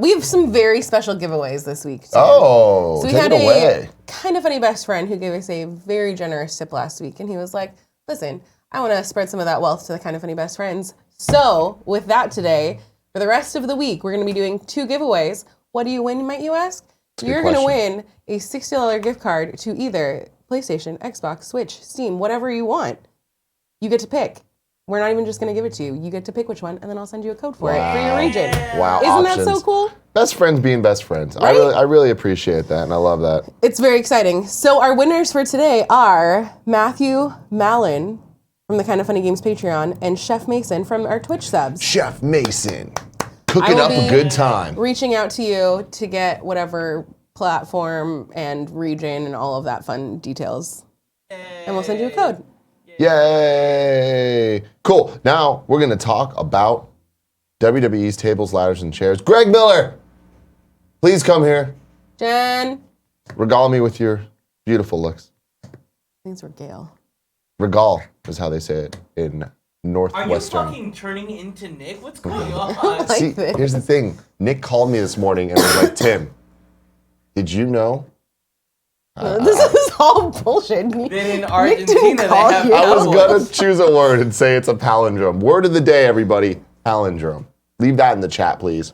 We have some very special giveaways this week, too. Oh, So we take had it away. a kind of funny best friend who gave us a very generous tip last week, and he was like, listen, I want to spread some of that wealth to the kind of funny best friends. So with that today, for the rest of the week, we're going to be doing 2 giveaways. What do you win, might you ask? a good You're going to question. win a $60 gift card to either PlayStation, Xbox, Switch, Steam, whatever you want. You get to pick. We're not even just going to give it to you. You get to pick which one, and then I'll send you a code for it for your region. Wow, Isn't options. that so cool? Best friends being best friends. Right? I really appreciate that, and I love that. It's very exciting. So our winners for today are Matthew Mallon from the Kind of Funny Games Patreon and Chef Mason from our Twitch subs. Chef Mason, I cooking will up a be good time. Reaching out to you to get whatever platform and region and all of that fun details. And we'll send you a code. Yay! Cool. Now we're gonna talk about WWE's tables, ladders, and chairs. Greg Miller, please come here. Jen. Regale me with your beautiful looks. These were Gail. Regale is how they say it in Are you Northwestern. fucking turning into Nick? What's going on? Like See, this. here's the thing. Nick called me this morning and was like, Tim, did you know? This is all bullshit. Then in Nick Argentina, didn't they call have you. I was Cowboys. gonna choose a word and say it's a palindrome. Word of the day, everybody. Palindrome. Leave that in the chat, please.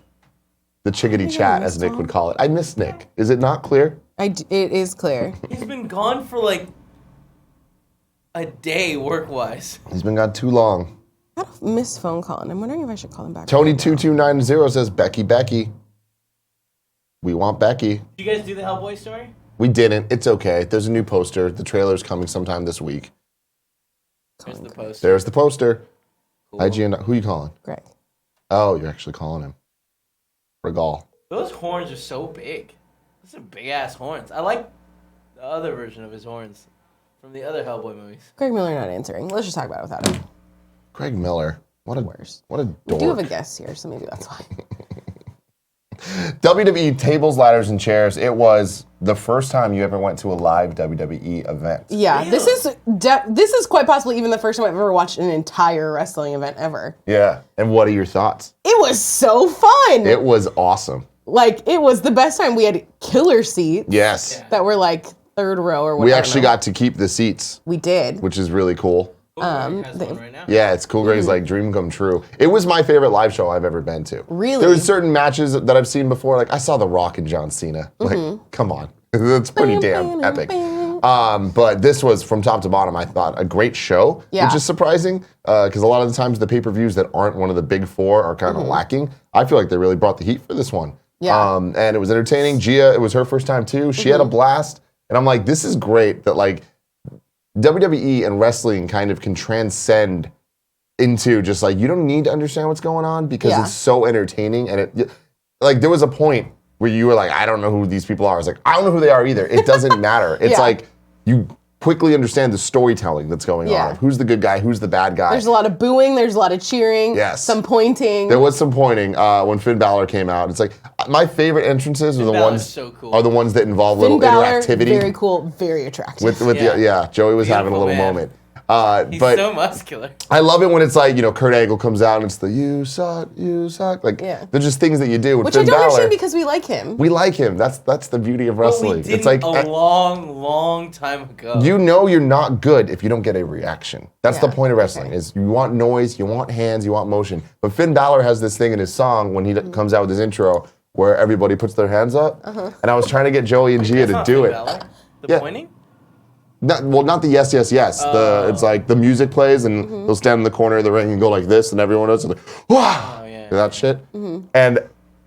The chickadee chat, as Nick would call it. I miss Nick. Is it not clear? It is clear. He's been gone for like a day work-wise. He's been gone too long. I got a missed phone call, and I'm wondering if I should call him back. Tony right now. 2290 says Becky. We want Becky. Did you guys do the Hellboy story? We didn't. It's okay. There's a new poster. The trailer's coming sometime this week. There's the post. There's the poster. Cool. IGN. Who you calling? Greg. Oh, you're actually calling him. Regale. Those horns are so big. Those are big-ass horns. I like the other version of his horns from the other Hellboy movies. Greg Miller not answering. Let's just talk about it without him. Greg Miller. What a Worst. What a We dork. do have a guest here, so maybe that's why. WWE tables, ladders, and chairs. It was the first time you ever went to a live WWE event. Yeah, this is quite possibly even the first time I've ever watched an entire wrestling event ever. Yeah. And what are your thoughts? It was so fun. It was awesome. Like, it was the best time. We had killer seats. Yes. That were like third row or whatever. We actually got to keep the seats. We did. Which is really cool. Has one right now. Yeah, it's Cool Gray's like dream come true. It was my favorite live show I've ever been to. Really? There were certain matches that I've seen before. Like I saw The Rock and John Cena. Like, come on. That's pretty damn epic. But this was from top to bottom, I thought, a great show, which is surprising because a lot of the times the pay-per-views that aren't one of the big four are kind of lacking. I feel like they really brought the heat for this one. Yeah. And it was entertaining. Gia, it was her first time too. She had a blast. And I'm like, this is great that like WWE and wrestling kind of can transcend into just like, you don't need to understand what's going on because it's so entertaining. And it, like, there was a point where you were like, I don't know who these people are. I was like, I don't know who they are either. It doesn't matter. It's like, you quickly understand the storytelling that's going on. Of who's the good guy, who's the bad guy. There's a lot of booing, there's a lot of cheering, some pointing. There was some pointing when Finn Balor came out. It's like, my favorite entrances are the ones are the ones that involve Finn little Balor, interactivity. Very cool, very attractive. With Joey was having a little moment. He's but so muscular. I love it when it's like, Kurt Angle comes out and it's the you suck. Like, they're just things that you do with Which Finn I don't Balor. understand because we like him. We like him. That's the beauty of wrestling. We did It's like a long time ago. you're not good if you don't get a reaction. That's the point of wrestling. Is you want noise, you want hands, you want motion. But Finn Balor has this thing in his song when he comes out with his intro where everybody puts their hands up. And I was trying to get Joey and Gia to do it. The pointing? Not the yes. It's like the music plays and they'll stand in the corner of the ring and go like this, and everyone else is like, wow, that shit. And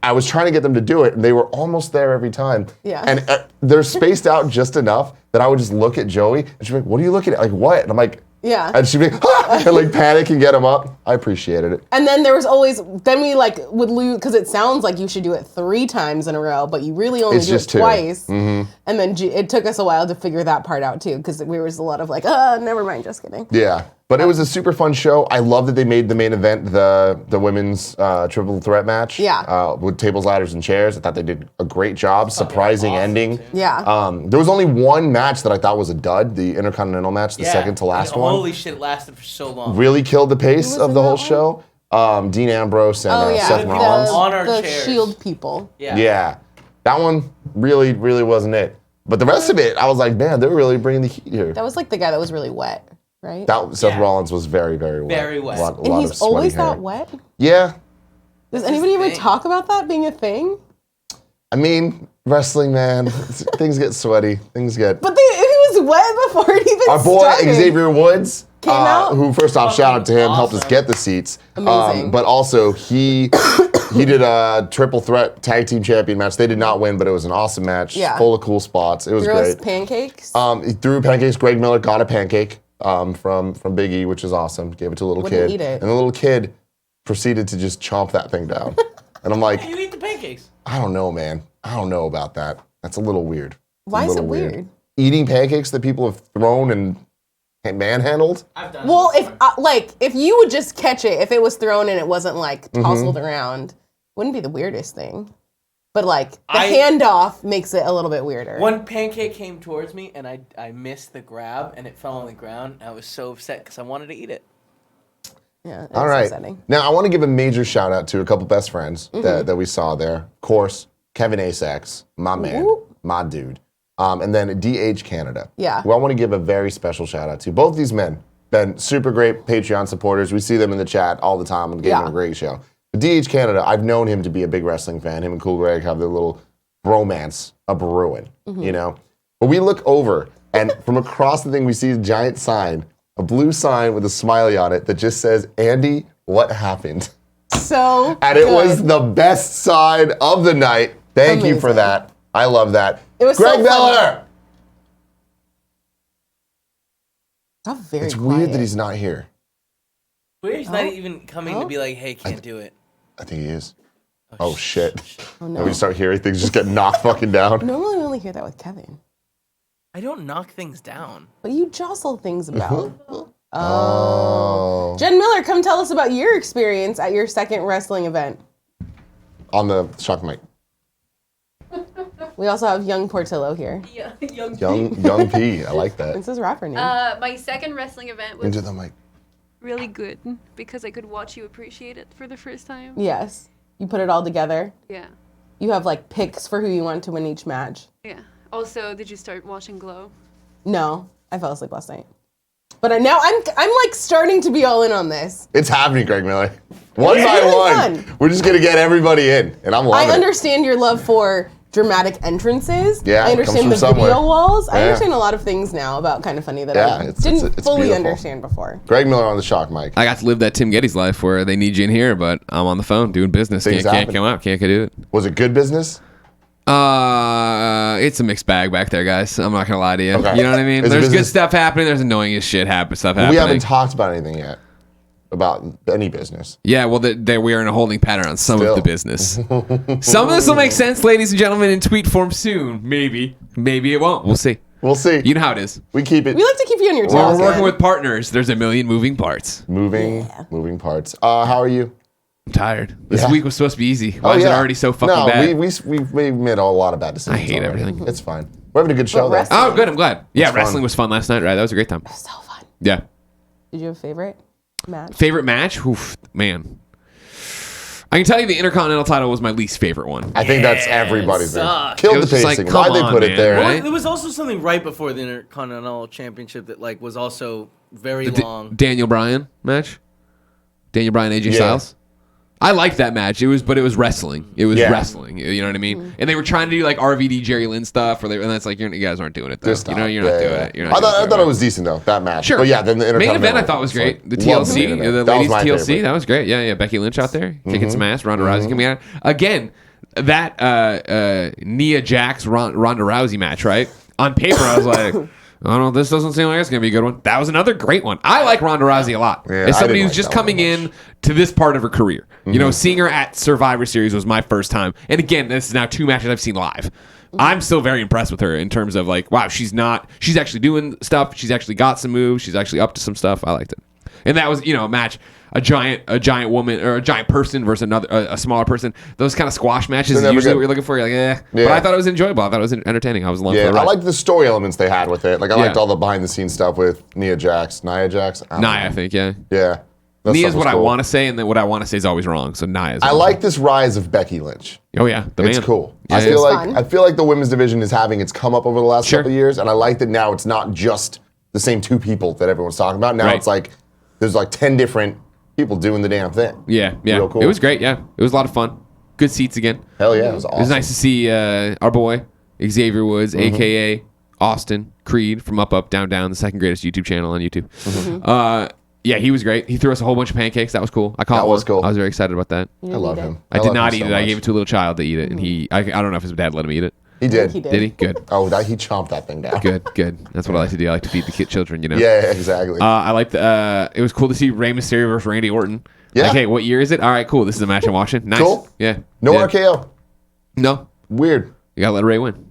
I was trying to get them to do it, and they were almost there every time. Yeah. And they're spaced out just enough that I would just look at Joey, and she'd be like, what are you looking at? Like, what? And I'm like, yeah. And she'd be like, ah! And like panic and get him up. I appreciated it. And then there was always, then we like would lose, because it sounds like you should do it 3 times in a row, but you really only do it twice. And then it took us a while to figure that part out too, because there was a lot of like, never mind, just kidding. Yeah. But it was a super fun show. I love that they made the main event the women's triple threat match. Yeah. With tables, ladders, and chairs. I thought they did a great job. Surprising ending. Yeah. There was only one match that I thought was a dud, the Intercontinental match, the second to last one. Holy shit, it lasted for so long. Really killed the pace of the whole show. Dean Ambrose and Seth Rollins. On our the chairs. Shield people. Yeah. That one really, really wasn't it. But the rest of it, I was like, man, they're really bringing the heat here. That was like the guy that was really wet, right? Seth Rollins was very, very wet. Very wet. A lot And he's of sweaty always hair. that wet? Yeah. Does anybody ever talk about that being a thing? I mean, wrestling, man, things get sweaty. Things get. But he was wet before it even Our boy started. Xavier Woods, Came out? who first off, shout out to him, helped us get the seats. Amazing. But also he did a triple threat tag team champion match. They did not win, but it was an awesome match. Yeah. Full of cool spots. It was Threw us great. pancakes. He threw pancakes. Greg Miller got a pancake from Big E, which is awesome. Gave it to a little Wouldn't kid. eat it. And the little kid proceeded to just chomp that thing down. And I'm like, You eat the pancakes. I don't know, man. I don't know about that. That's a little weird. Why is it weird? Eating pancakes that people have thrown and manhandled? I've done Well, it if you would just catch it, if it was thrown and it wasn't like Mm-hmm. tousled around, wouldn't be the weirdest thing. But like the handoff makes it a little bit weirder. One pancake came towards me and I missed the grab and it fell on the ground. I was so upset because I wanted to eat it. Yeah. All right. Upsetting. Now, I want to give a major shout out to a couple best friends that we saw there. Of course, Kevin Asax, my man, my dude. And then DH Canada. Yeah. Who I want to give a very special shout out to. Both these men, been super great Patreon supporters. We see them in the chat all the time and gave them a great show. But DH Canada, I've known him to be a big wrestling fan. Him and Cool Greg have their little bromance, a brewing, you know? But we look over, and from across the thing, we see a giant sign, a blue sign with a smiley on it that just says, Andy, what happened? So And it was the best sign of the night. Thank you for Amazing. that. I love that. It was Greg so Miller! Got very It's quiet. weird that he's not here. Weird he's not even coming to be like, hey, can't do it. I think he is. Oh, shit. Oh, And no. we start hearing things just get knocked fucking down. Normally we only hear that with Kevin. I don't knock things down. But you jostle things about. Oh. Jen Miller, come tell us about your experience at your second wrestling event. On the shock mic. We also have Young Portillo here. Yeah, Young P. I like that. This is rapper name. My second wrestling event was Into the mic. really good because I could watch you appreciate it for the first time. Yes. You put it all together. Yeah. You have like picks for who you want to win each match. Yeah. Also, did you start watching Glow? No, I fell asleep last night. But now I'm like starting to be all in on this. It's happening, Greg Miller. One It's by really one. fun. We're just gonna get everybody in, and I'm loving I it. understand your love for dramatic entrances. Yeah, I it comes understand from the somewhere. video walls. I Yeah. understand a lot of things now about Kind of Funny that I it's didn't fully beautiful. understand before. Greg Miller on the shock mic. I got to live that Tim Gettys life where they need you in here, but I'm on the phone doing business. Things Can't happen. come out. Can't do it. Was it good business? It's a mixed bag back there, guys. I'm not gonna lie to you. Okay. You know what I mean? Is it There's good business? stuff happening. There's annoying as shit stuff happening. We haven't talked about anything yet. About any business. Yeah, well, we are in a holding pattern on some Still. of the business. Some of this will make sense, ladies and gentlemen, in tweet form soon. Maybe. Maybe it won't. We'll see. We'll see. You know how it is. We keep it We like to keep you on your When toes. we're working man. with partners, there's a million moving parts. moving parts. How are you? I'm tired. This Yeah. week was supposed to be easy. Why is it already so fucking no, bad? we made a lot of bad decisions. I hate already. everything. It's fine. We're having a good show though. wrestling- Oh, good. I'm glad. Yeah, It's wrestling fun. was fun last night, right? That was a great time. So fun. Yeah. Did you have a favorite match? Favorite match? Oof, man. I can tell you the Intercontinental title was my least favorite one. I think that's everybody's. sucked. Killed It the was just like, pacing. come Why'd they on, put it man, there? right? There was also something right before the Intercontinental Championship that like was also very The long. Daniel Bryan match? Daniel Bryan, AJ Yeah. Styles? I liked that match. It was wrestling. It was Yeah. wrestling. You know what I mean? And they were trying to do like RVD, Jerry Lynn stuff, and that's like you guys aren't doing it though. Just You know, stop. you're not Yeah, doing yeah. it. You're not I thought it was decent though, that match. Sure. But yeah, then the main event I Intercontinental thought was great. like, The love TLC, main event. the That was ladies my TLC, favorite. that was great. Yeah. Becky Lynch out there kicking some ass. Ronda Rousey coming out again. That Nia Jax Ronda Rousey match, right? On paper, I was like, oh no, this doesn't seem like it's gonna be a good one. That was another great one. I like Ronda Rousey a lot. Yeah, As I somebody didn't who's like just that one coming much. in to this part of her career, you know, seeing her at Survivor Series was my first time. And again, this is now 2 matches I've seen live. I'm still very impressed with her in terms of like, wow, she's actually doing stuff. She's actually got some moves. She's actually up to some stuff. I liked it. And that was, a match, a giant woman or a giant person versus a smaller person. Those kind of squash matches They're is never usually good. what you're looking for. You're like, Yeah. But I thought it was enjoyable. I thought it was entertaining. I was along for Yeah, the I ride. liked the story elements they had with it. Like I liked Yeah. all the behind the scenes stuff with Nia Jax. I don't Nia, know. I think, yeah. Yeah. That Nia's stuff was what I cool. want to say, and then what I want to say is always wrong. So Nia is. I like this rise of Becky Lynch. Oh yeah, the It's man. cool. Yeah, I it feel is. like the women's division is having its come up over the last Sure. couple of years, and I like that now it's not just the same 2 people that everyone's talking about. Now Right. it's like there's like 10 different people doing the damn thing. Yeah. Real cool. It was great. Yeah, it was a lot of fun. Good seats again. Hell yeah, it was awesome. It was nice to see our boy Xavier Woods, aka Austin Creed from Up Up Down Down, the second greatest YouTube channel on YouTube. Yeah, he was great. He threw us a whole bunch of pancakes. That was cool. I caught That was one. cool. I was very excited about that. I love him. I did love not him eat so it. I much. gave it to a little child to eat it, and I don't know if his dad let him eat it. He did. He did. Did he? Good. Oh, he chomped that thing down. Good. That's what I like to do. I like to feed the children. Yeah, exactly. I liked. It was cool to see Rey Mysterio versus Randy Orton. Yeah. Like, hey, what year is it? All right, cool. This is a match I'm watching. Nice. Cool. Yeah. No yeah. RKO. No. Weird. You gotta let Ray win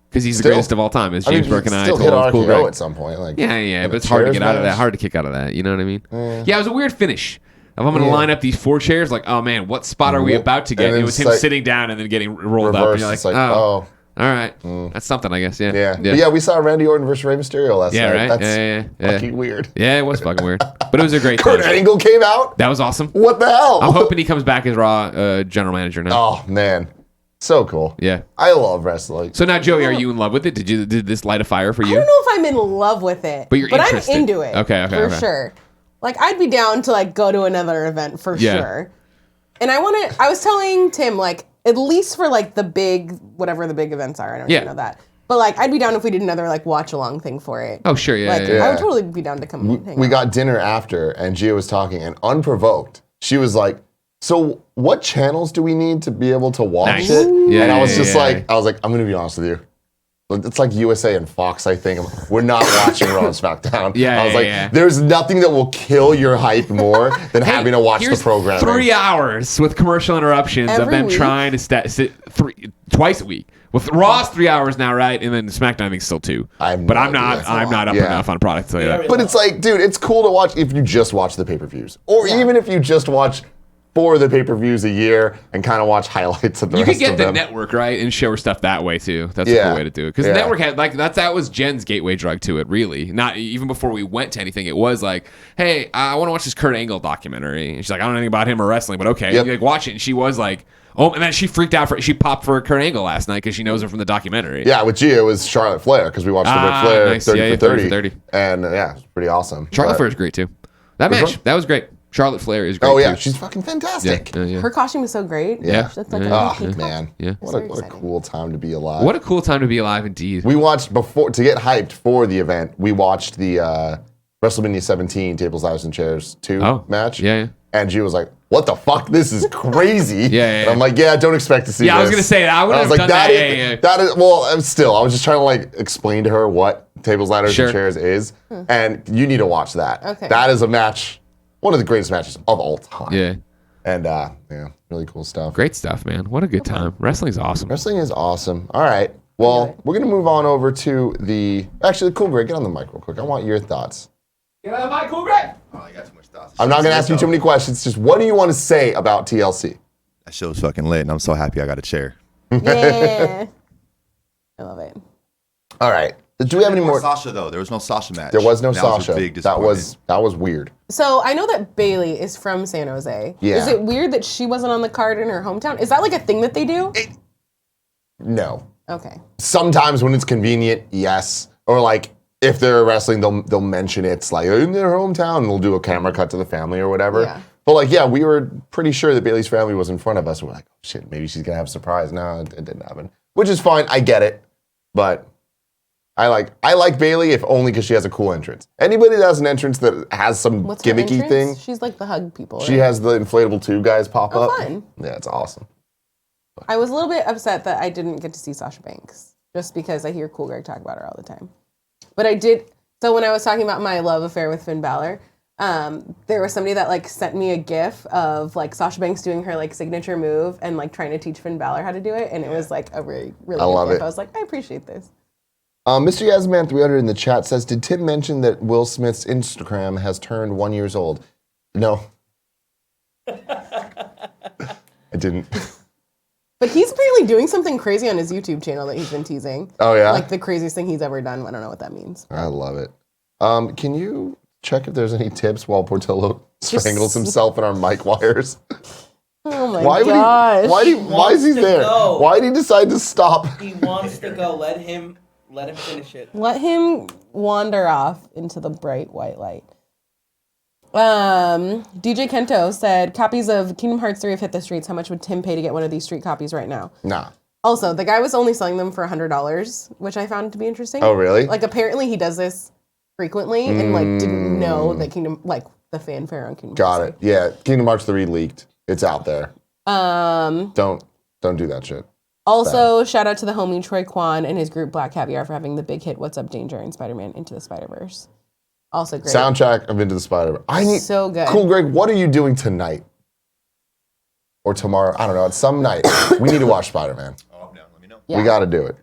because he's the Still- greatest of all time. As I mean, James Burke and I still told hit him, Cool RKO Greg. at some point. Like Yeah, in but a it's hard to chairs get out of that. match. Hard to kick out of that. You know what I mean? Yeah, it was a weird finish. If I'm gonna Yeah. line up these 4 chairs, like, oh man, what spot are we about to get? And And then it was it's him like sitting down and then getting rolled up. And Reverse. you're like, It's like, oh, oh. all right, that's something, I guess. Yeah, Yeah. But yeah, we saw Randy Orton versus Rey Mysterio last Yeah, night. right? That's Yeah. fucking weird. Yeah, it was fucking weird, but it was a great Kurt finish. Angle came out. That was awesome. What the hell? I'm hoping he comes back as Raw general manager now. Oh man, so cool. Yeah. I love wrestling. So now, Joey, are you in love with it? Did this light a fire for I you? don't know if I'm in love with it, But you're I'm interested. into it. Okay, for sure. Like I'd be down to like go to another event for Yeah. sure. And I was telling Tim like at least for like the big whatever the big events are. I don't Yeah. even know that. But like I'd be down if we did another like watch along thing for it. Oh, sure, yeah, Like yeah. I would totally be down to come. hang We out. got dinner after, and Gia was talking, and unprovoked, she was like, "So, what channels do we need to be able to watch Nice. it?" Yeah, and I was yeah, just yeah. like, "I'm gonna be honest with you. it's like USA and Fox, I think. We're not watching Raw and SmackDown. Yeah, I was yeah, like, yeah. there's nothing that will kill your hype more than having to watch the program. 3 hours with commercial interruptions of Every them week? trying to sit twice a week. With Raw's 3 hours now, right? And then SmackDown, I think, still 2. I'm not up enough on product to tell you that. But it's like, dude, it's cool to watch if you just watch the pay-per-views. Or even if you just watch 4 of the pay-per-views a year and kind of watch highlights of the You rest could get of the them. network, right, and show her stuff that way, too. That's a cool way to do it. Because the network had, like, that was Jen's gateway drug to it, really. Not even before we went to anything. It was like, hey, I want to watch this Kurt Angle documentary. And she's like, I don't know anything about him or wrestling, but okay. Yep. You, like, watch it. And she was like, oh, and then she freaked out. She popped for Kurt Angle last night because she knows him from the documentary. Yeah, with Gia, it was Charlotte Flair because we watched the Ric Flair nice. 30 for 30. 30. And yeah, it was pretty awesome. Charlotte Flair is great, too. That match, that was great. Charlotte Flair is great. Oh, yeah. too. She's fucking fantastic. Yeah. Her costume was so great. Yeah. That's like Oh, a man. Yeah. What a cool time to be alive. What a cool time to be alive, indeed. We watched before, to get hyped for the event, we watched the WrestleMania 17 Tables, Ladders, and Chairs 2 match. Yeah. And Gia was like, what the fuck? This is crazy. Yeah. And I'm like, yeah, don't expect to see this. I was going to say that. I would have like, done that. That is, well, I was just trying to like explain to her what Tables, Ladders, and Chairs is. And you need to watch that. Okay. That is a match, one of the greatest matches of all time. Yeah. And really cool stuff. Great stuff, man. What a good time. Wrestling's awesome. Wrestling is awesome. All right. Well, we're going to move on over to actually, cool, Greg, get on the mic real quick. I want your thoughts. Get on the mic, cool, Greg. Oh, I got too much thoughts. I'm not going to ask you too many questions. Just what do you want to say about TLC? That show was fucking lit, and I'm so happy I got a chair. Yeah. I love it. All right. Do we have any more? Sasha, though. There was no Sasha match. There was no That was a Sasha. big that was weird. So I know that Bailey is from San Jose. Yeah. Is it weird that she wasn't on the card in her hometown? Is that like a thing that they do? No. Okay. Sometimes when it's convenient, yes. Or like if they're wrestling, they'll mention it's like in their hometown and they'll do a camera cut to the family or whatever. Yeah. But like, yeah, we were pretty sure that Bailey's family was in front of us. We're like, oh shit, maybe she's gonna have a surprise. No, it didn't happen. Which is fine. I get it. But I like Bailey if only because she has a cool entrance. Anybody that has an entrance that has some What's her gimmicky entrance? thing. She's like the hug people. She right? has the inflatable tube guys pop up. Fun. Yeah, it's awesome. I was a little bit upset that I didn't get to see Sasha Banks just because I hear Cool Greg talk about her all the time. But I did. So when I was talking about my love affair with Finn Balor, there was somebody that like sent me a GIF of like Sasha Banks doing her like signature move and like trying to teach Finn Balor how to do it, and it was like a really I good love GIF. it. I was like, I appreciate this. Mr. Yasman 300 in the chat says, did Tim mention that Will Smith's Instagram has turned 1 year old? No. I didn't. But he's apparently doing something crazy on his YouTube channel that he's been teasing. Oh, yeah? Like the craziest thing he's ever done. I don't know what that means. I love it. Can you check if there's any tips while Portillo strangles himself in our mic wires? Oh my gosh. Why is he there? Go. Why did he decide to stop? He wants to go. Let him finish it. Let him wander off into the bright white light. DJ Kento said, copies of Kingdom Hearts 3 have hit the streets. How much would Tim pay to get one of these street copies right now? Nah. Also, the guy was only selling them for $100, which I found to be interesting. Oh, really? Like, apparently he does this frequently and, like, didn't know that the fanfare on Kingdom Got Hearts it. Yeah, Kingdom Hearts 3 leaked. It's out there. 3. Don't do that shit. Also, shout out to the homie Troy Kwan and his group Black Caviar for having the big hit What's Up Danger and Spider-Man Into the Spider-Verse. Also great. Soundtrack of Into the Spider-Verse. I need so good. Cool, Greg, what are you doing tonight? Or tomorrow? I don't know. It's some night. We need to watch Spider-Man. Oh, I'm down. Let me know. Yeah. We got to do it.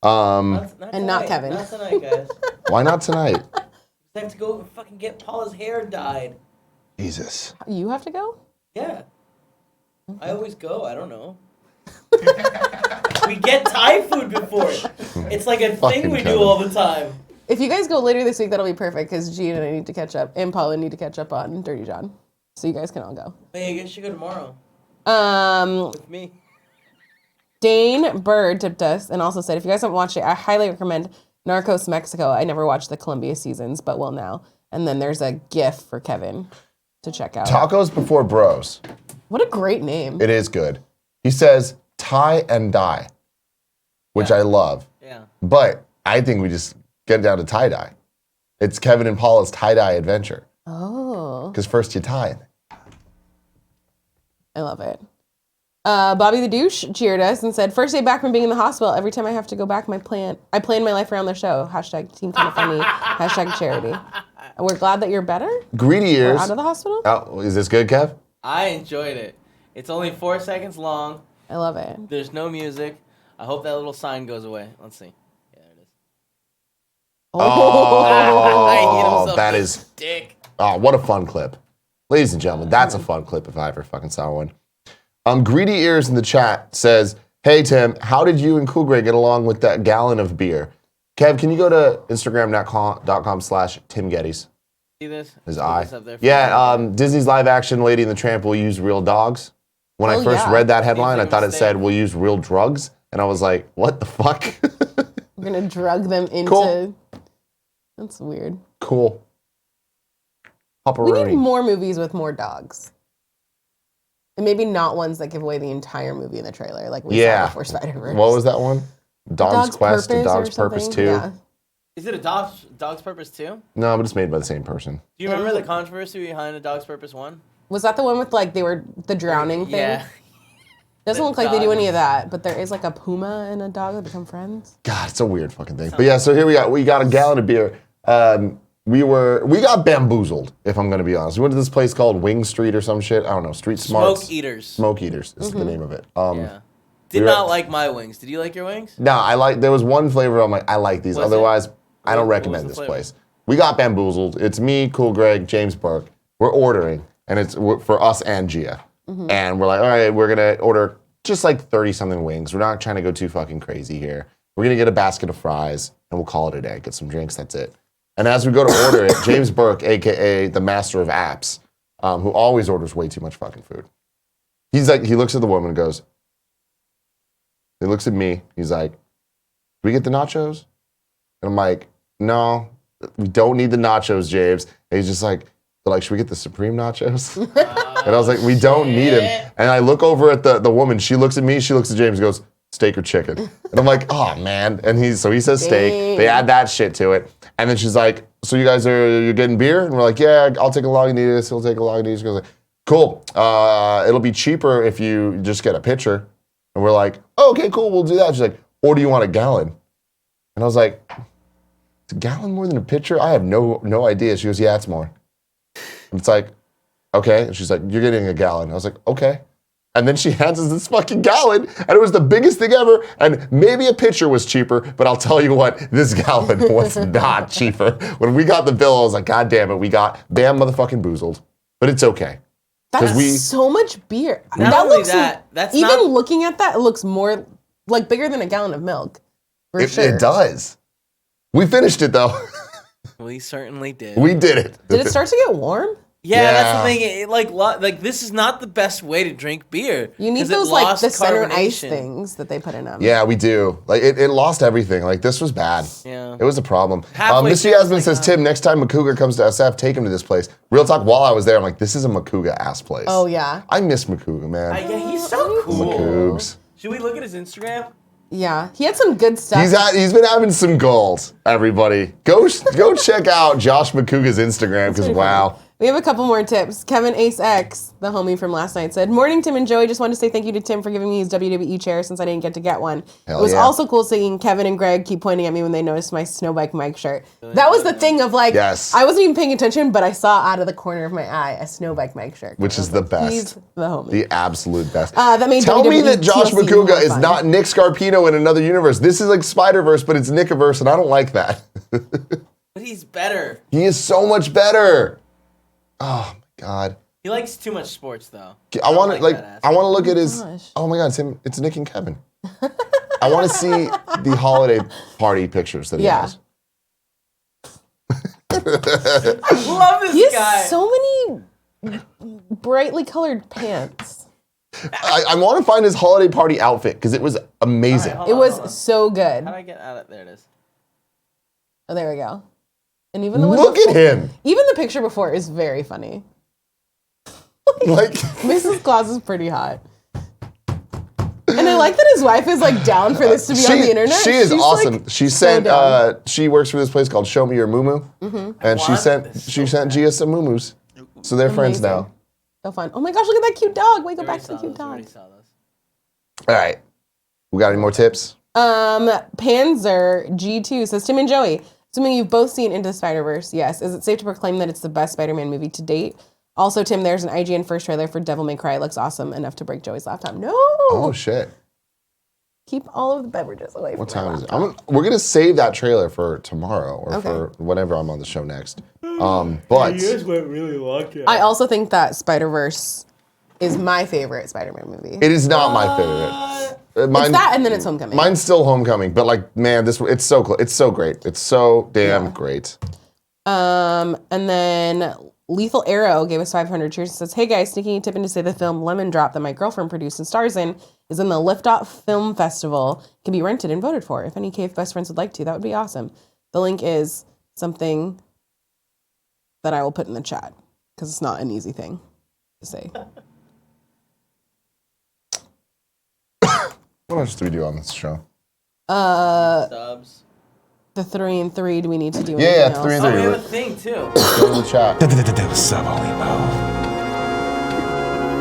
Not Kevin. Not tonight, guys. Why not tonight? I have to go fucking get Paula's hair dyed. Jesus. You have to go? Yeah. I always go. I don't know. We get Thai food before. It's like a Fucking thing we Kevin. do all the time. If you guys go later this week, that'll be perfect because G and I need to catch up, and Paula need to catch up on Dirty John, so you guys can all go. Hey, I guess you go tomorrow. With me. Dane Bird tipped us and also said, if you guys haven't watched it, I highly recommend Narcos Mexico. I never watched the Colombia seasons, but will now. And then there's a GIF for Kevin to check out. Tacos before bros. What a great name. It is good. He says tie and dye, which I love. Yeah. But I think we just get it down to tie-dye. It's Kevin and Paula's tie-dye adventure. Oh. Because first you tie. I love it. Bobby the douche cheered us and said, "First day back from being in the hospital. Every time I have to go back, I plan my life around the show. Hashtag team kind of funny. Hashtag charity." And we're glad that you're better. Greedy ears. We're out of the hospital. Oh, is this good, Kev? I enjoyed it. It's only 4 seconds long. I love it. There's no music. I hope that little sign goes away. Let's see. Yeah, there it is. Oh, that is. Dick. Oh, what a fun clip. Ladies and gentlemen, that's a fun clip if I ever fucking saw one. Greedy Ears in the chat says, "Hey, Tim, how did you and Cool Greg get along with that gallon of beer?" Kev, can you go to Instagram.com/Tim Gettys? See this? His Put eye. this up there for Yeah, me. Disney's live action Lady and the Tramp will use real dogs. When I first read that headline, I thought it said we'll use real drugs. And I was like, what the fuck? We're going to drug them into... Cool. That's weird. Cool. We Pepperoni. need more movies with more dogs. And maybe not ones that give away the entire movie in the trailer, like we saw before Spider-Verse. What was that one? Dog's Quest and Purpose Dog's Purpose 2? Yeah. Is it a Dog's Purpose 2? No, but it's made by the same person. Do you remember the controversy behind a Dog's Purpose 1? Was that the one with like the drowning thing? Yeah. Doesn't look like they do any of that, but there is like a puma and a dog that become friends. God, it's a weird fucking thing. But yeah, so here we got a gallon of beer. We got bamboozled, if I'm gonna be honest. We went to this place called Wing Street or some shit. I don't know, Street Smarts. Smoke Eaters. Smoke Eaters is the name of it. Yeah. Did not like my wings. Did you like your wings? No, there was one flavor I'm like, I like these. Otherwise, I don't recommend this place. We got bamboozled. It's me, Cool Greg, James Burke. We're ordering, and it's for us and Gia. And we're like, all right, we're gonna order just like 30-something wings. We're not trying to go too fucking crazy here. We're gonna get a basket of fries, and we'll call it a day. Get some drinks, that's it. And as we go to order it, James Burke, aka the master of apps, who always orders way too much fucking food. He's like, he looks at the woman and goes, he looks at me, he's like, "Do we get the nachos?" And I'm like, "No, we don't need the nachos, James." And he's just like, "Should we get the Supreme nachos?" And I was like, "We don't need him." And I look over at the woman, she looks at me, she looks at James and goes, "Steak or chicken?" And I'm like, "Oh man." And he says steak. They add that shit to it. And then she's like, "So you guys you're getting beer?" And we're like, "Yeah, I'll take a Lagunitas, he'll take a Lagunitas." She goes like, "Cool. It'll be cheaper if you just get a pitcher." And we're like, "Oh, okay, cool, we'll do that." She's like, "Or do you want a gallon?" And I was like, "Is a gallon more than a pitcher?" I have no idea. She goes, "Yeah, it's more." And it's like, okay. And she's like, "You're getting a gallon." I was like, "Okay." And then she hands us this fucking gallon, and it was the biggest thing ever. And maybe a pitcher was cheaper, but I'll tell you what, this gallon was not cheaper. When we got the bill, I was like, God damn it, we got bam motherfucking boozled. But it's okay. That's so much beer. Not that only looks that's even not, looking at that, it looks more like bigger than a gallon of milk. For sure. It does. We finished it though. We certainly did. We did it. Did it start to get warm? Yeah, that's the thing. Like this is not the best way to drink beer. You need 'cause it those like lost the center ice carbonation. things that they put in them. Yeah, we do. Like it lost everything. Like this was bad. Yeah. It was a problem. Halfway Miss through, I was Yasmin like, says, "Tim, next time Makuga comes to SF, take him to this place." Real talk, while I was there, I'm like, this is a Makuga ass place. Oh yeah. I miss Makuga, man. Yeah, he's so cool. Makoogs. Should we look at his Instagram? Yeah, he had some good stuff. He's been having some goals, everybody. Go check out Josh Makuga's Instagram, because wow. We have a couple more tips. Kevin Ace X, the homie from last night, said, "Morning, Tim and Joey. Just wanted to say thank you to Tim for giving me his WWE chair since I didn't get to get one. Hell it was yeah. also cool seeing Kevin and Greg keep pointing at me when they noticed my Snowbike Mike shirt. That was the thing of like, Yes. I wasn't even paying attention, but I saw out of the corner of my eye a Snowbike Mike shirt. Which is the best. He's the homie. The absolute best. That made Tell me WWE that Josh TLC more Makuga is fun. not Nick Scarpino in another universe. This is like Spider-Verse, but it's Nickiverse, and I don't like that. But he's better. He is so much better. Oh, my God. He likes too much sports though. I want to that I want to look at his. gosh. Oh my God, it's Nick and Kevin. I want to see the holiday party pictures that he Yeah. has. I love this He has guy. so many brightly colored pants. I want to find his holiday party outfit because it was amazing. All right, It hold was on. so good. How do I get out of there? It is. Oh, there we go. And even the one Look at before- him. Even the picture before is very funny. Like Mrs. Claus is pretty hot. And I like that his wife is like down for this to be on the internet. She is She's, awesome. like, She so sent. down. She works for this place called Show Me Your Moo and she sent Gia some moo so they're friends Amazing. now. So fun. Oh my gosh, look at that cute dog. Wait, go back to the cute We already dog. saw those. All right. We got any more tips? Panzer G2 says, Tim and Joey, assuming you've both seen Into the Spider-Verse, yes. Is it safe to proclaim that it's the best Spider-Man movie to date? Also, Tim, there's an IGN first trailer for Devil May Cry. It looks awesome enough to break Joey's laptop. No! Oh, shit. Keep all of the beverages away from What time is it? laptop. We're going to save that trailer for tomorrow or for whenever I'm on the show next. But You guys went really lucky. I also think that Spider-Verse is my favorite Spider-Man movie. it is not my favorite. It's that and then it's Homecoming. Mine's still Homecoming, but like, man, it's so close. It's so great. It's so damn great. And then Lethal Arrow gave us 500 cheers and says, hey guys, sneaking a tip in to say the film Lemon Drop that my girlfriend produced and stars in is in the Liftoff Film Festival. It can be rented and voted for. If any Cave Best Friends would like to, that would be awesome. The link is something that I will put in the chat because it's not an easy thing to say. What else do we do on this show? Subs. The 3 and 3, do we need to do Yeah, anything else? 3 and Oh, 3. we have a thing too. Go to the chat. Sub only mode.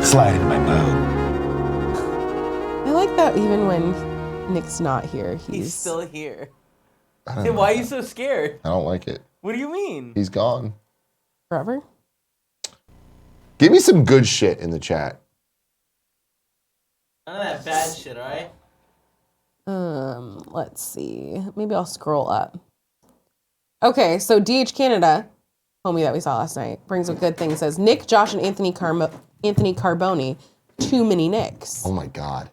Slide into my mode. I like that even when Nick's not here, He's still here. I don't Tim, know. why are you so scared? I don't like it. What do you mean? He's gone. forever. Give me some good shit in the chat. None of that bad shit, alright? Let's see. Maybe I'll scroll up. Okay, so DH Canada, homie that we saw last night, brings a good thing. Says Nick, Josh, and Anthony Carboni, too many Nicks. Oh my god.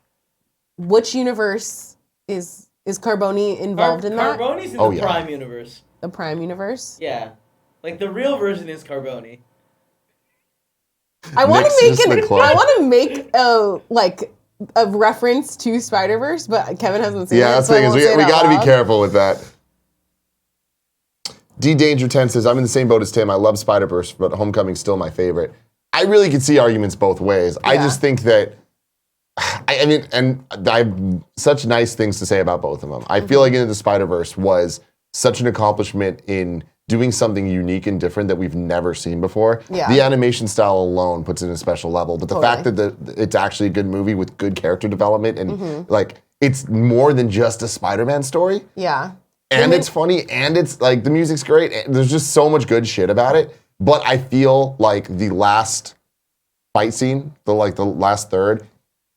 Which universe is Carboni involved in that? Carboni's in the Prime universe. The Prime universe? Yeah. Like the real version is Carboni. I want Nick's to just the clone. make a reference to Spider-Verse, but Kevin hasn't seen it. Yeah, that's the so I thing is won't say we it out got to be loud. careful with that. D Danger 10 says, I'm in the same boat as Tim. I love Spider-Verse, but Homecoming's still my favorite. I really could see arguments both ways. I just think that, I mean, and I have such nice things to say about both of them. I feel like Into the Spider-Verse was such an accomplishment in doing something unique and different that we've never seen before. Yeah. The animation style alone puts it in a special level, but the fact that it's actually a good movie with good character development and like it's more than just a Spider-Man story. Yeah. And it's funny, and it's like the music's great. And there's just so much good shit about it. But I feel like the last fight scene, the last third,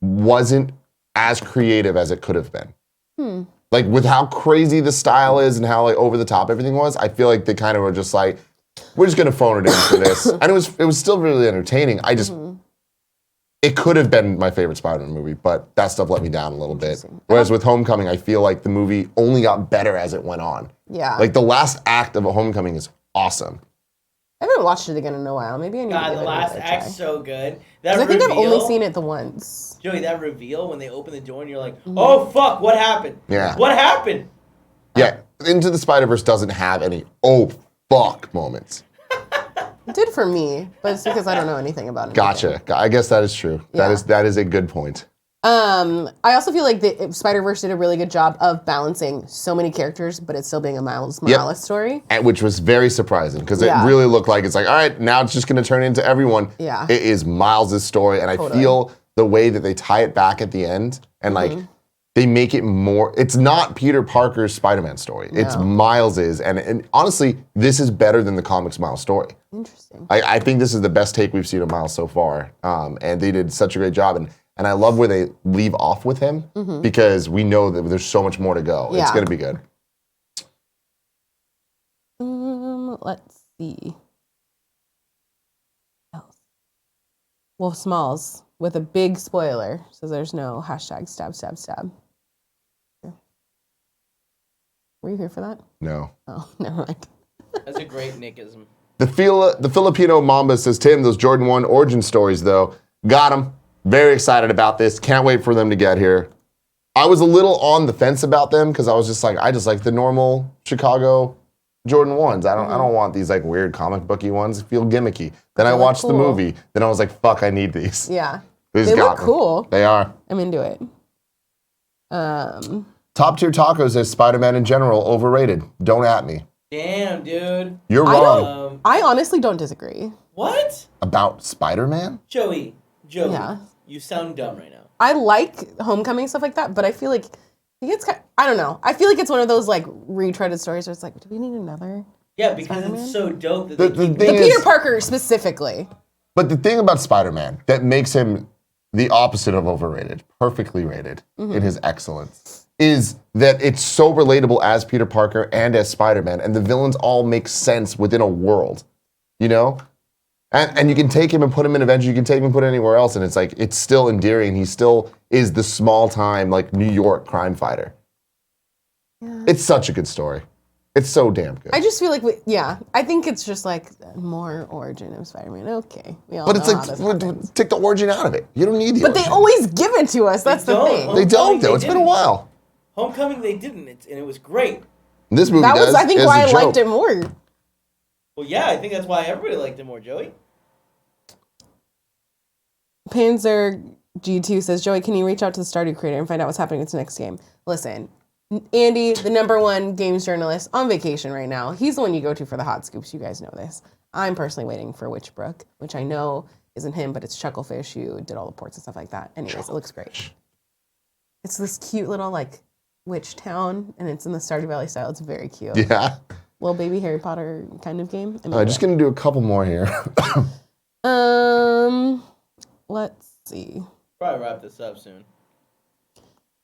wasn't as creative as it could have been. Like with how crazy the style is and how like over the top everything was, I feel like they kind of were just like, we're just gonna phone it in for this. And it was still really entertaining. I just it could have been my favorite Spider-Man movie, but that stuff let me down a little bit. Whereas with Homecoming, I feel like the movie only got better as it went on. Yeah. Like the last act of Homecoming is awesome. I haven't watched it again in a while. Maybe I need to God, give the it last another try. act's so good. 'Cause That I think I've only reveal- seen it the once. Joey, that reveal when they open the door and you're like, oh fuck, what happened? Yeah. What happened? Yeah, Into the Spider-Verse doesn't have any oh fuck moments. It did for me, but it's because I don't know anything about it. Gotcha. I guess that is true. Yeah. That is a good point. I also feel like the Spider-Verse did a really good job of balancing so many characters, but it still being a Miles Morales story. And which was very surprising because Yeah. it really looked like it's like, all right, now it's just going to turn into everyone. Yeah. It is Miles' story, and I feel the way that they tie it back at the end and like they make it more. It's not Peter Parker's Spider-Man story. It's Miles's, and honestly, this is better than the comics Miles story. Interesting. I think this is the best take we've seen of Miles so far, and they did such a great job. And I love where they leave off with him because we know that there's so much more to go. It's Yeah. going to be good. Let's see. Wolf Smalls with a big spoiler says there's no hashtag stab stab stab. Were you here for that? No. Oh, never mind. That's a great Nickism. The Filipino Mamba says, Tim, those Jordan 1 origin stories, though, got them. Very excited about this. Can't wait for them to get here. I was a little on the fence about them because I was just like, I just like the normal Chicago Jordan 1s. I don't want these like weird comic booky ones. Feel gimmicky. Then I look watched the cool. movie. Then I was like, fuck, I need these. Yeah. These They got look me. cool. They are. I'm into it. Top Tier Tacos says Spider-Man in general overrated. Don't at me. Damn, dude. You're wrong I honestly don't disagree. What? about Spider-Man. Joey. Yeah. You sound dumb right now. I like Homecoming, stuff like that, but I feel like I don't know. I feel like it's one of those like retreaded stories where it's like, do we need another? Yeah, because Spider-Man? it's so dope that The they keep thing Peter is, Parker specifically. but the thing about Spider-Man that makes him the opposite of overrated, perfectly rated in his excellence, is that it's so relatable as Peter Parker and as Spider-Man, and the villains all make sense within a world, you know? And you can take him and put him in Avengers, you can take him and put him anywhere else, and it's like, it's still endearing. He still is the small-time, like, New York crime fighter. Yeah. It's such a good story. It's so damn good. I just feel like, I think it's just like more origin of Spider-Man. Okay. We all But it's know like, how this happens. take the origin out of it. You don't need the But origin. they always give it to us. That's the thing. They don't, though. It's been a while. Homecoming, they didn't, and it was great. This movie That was, I think, is why a I joke. liked it more. Well, yeah, I think that's why everybody liked it more, Joey. Panzer G2 says, Joey, can you reach out to the Stardew creator and find out what's happening with the next game? Listen, Andy, the #1 games journalist, on vacation right now. He's the one you go to for the hot scoops. You guys know this. I'm personally waiting for Witchbrook, which I know isn't him, but it's Chucklefish who did all the ports and stuff like that. Anyways, it looks great. It's this cute little, like, witch town, and it's in the Stardew Valley style. It's very cute. Yeah. Little baby Harry Potter kind of game. Just going to do a couple more here. Let's see. Probably wrap this up soon.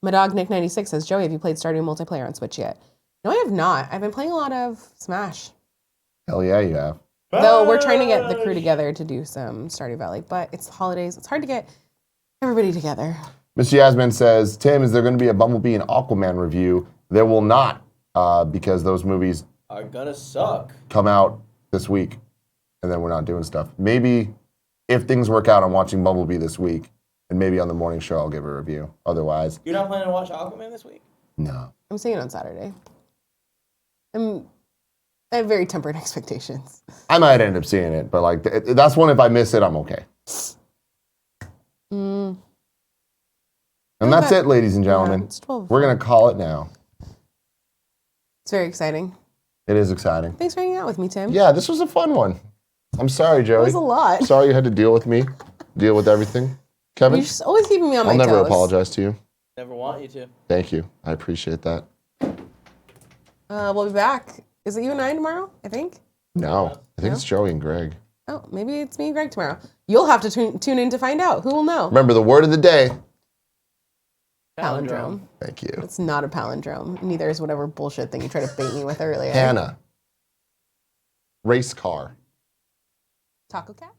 My dog Nick96 says, Joey, have you played Stardew multiplayer on Switch yet? No, I have not. I've been playing a lot of Smash. Hell yeah, you have. Though we're trying to get the crew together to do some Stardew Valley, but it's the holidays. It's hard to get everybody together. Mr. Yasmin says, Tim, is there going to be a Bumblebee and Aquaman review? There will not, because those movies Are gonna suck. come out this week, and then we're not doing stuff. Maybe if things work out, I'm watching Bumblebee this week, and maybe on the morning show I'll give a review. Otherwise, You're not planning to watch Aquaman this week? no. I'm seeing it on Saturday. I have very tempered expectations. I might end up seeing it, but like that's one. If I miss it, I'm okay. And that's it, ladies and gentlemen. it's 12. We're gonna call it now. It's very exciting. It is exciting. Thanks for hanging out with me, Tim. Yeah, this was a fun one. I'm sorry, Joey. It was a lot. Sorry you had to deal with me, deal with everything. Kevin, You're just always keeping me on my I'll toes. never apologize to you. Never want you to. Thank you. I appreciate that. We'll be back. Is it you and I tomorrow, I think? No, I think it's Joey and Greg. Oh, maybe it's me and Greg tomorrow. You'll have to tune in to find out. Who will know? Remember the word of the day. Palindrome. Thank you. It's not a palindrome. Neither is whatever bullshit thing you tried to bait me with earlier. Hannah. Race car. Taco Cat?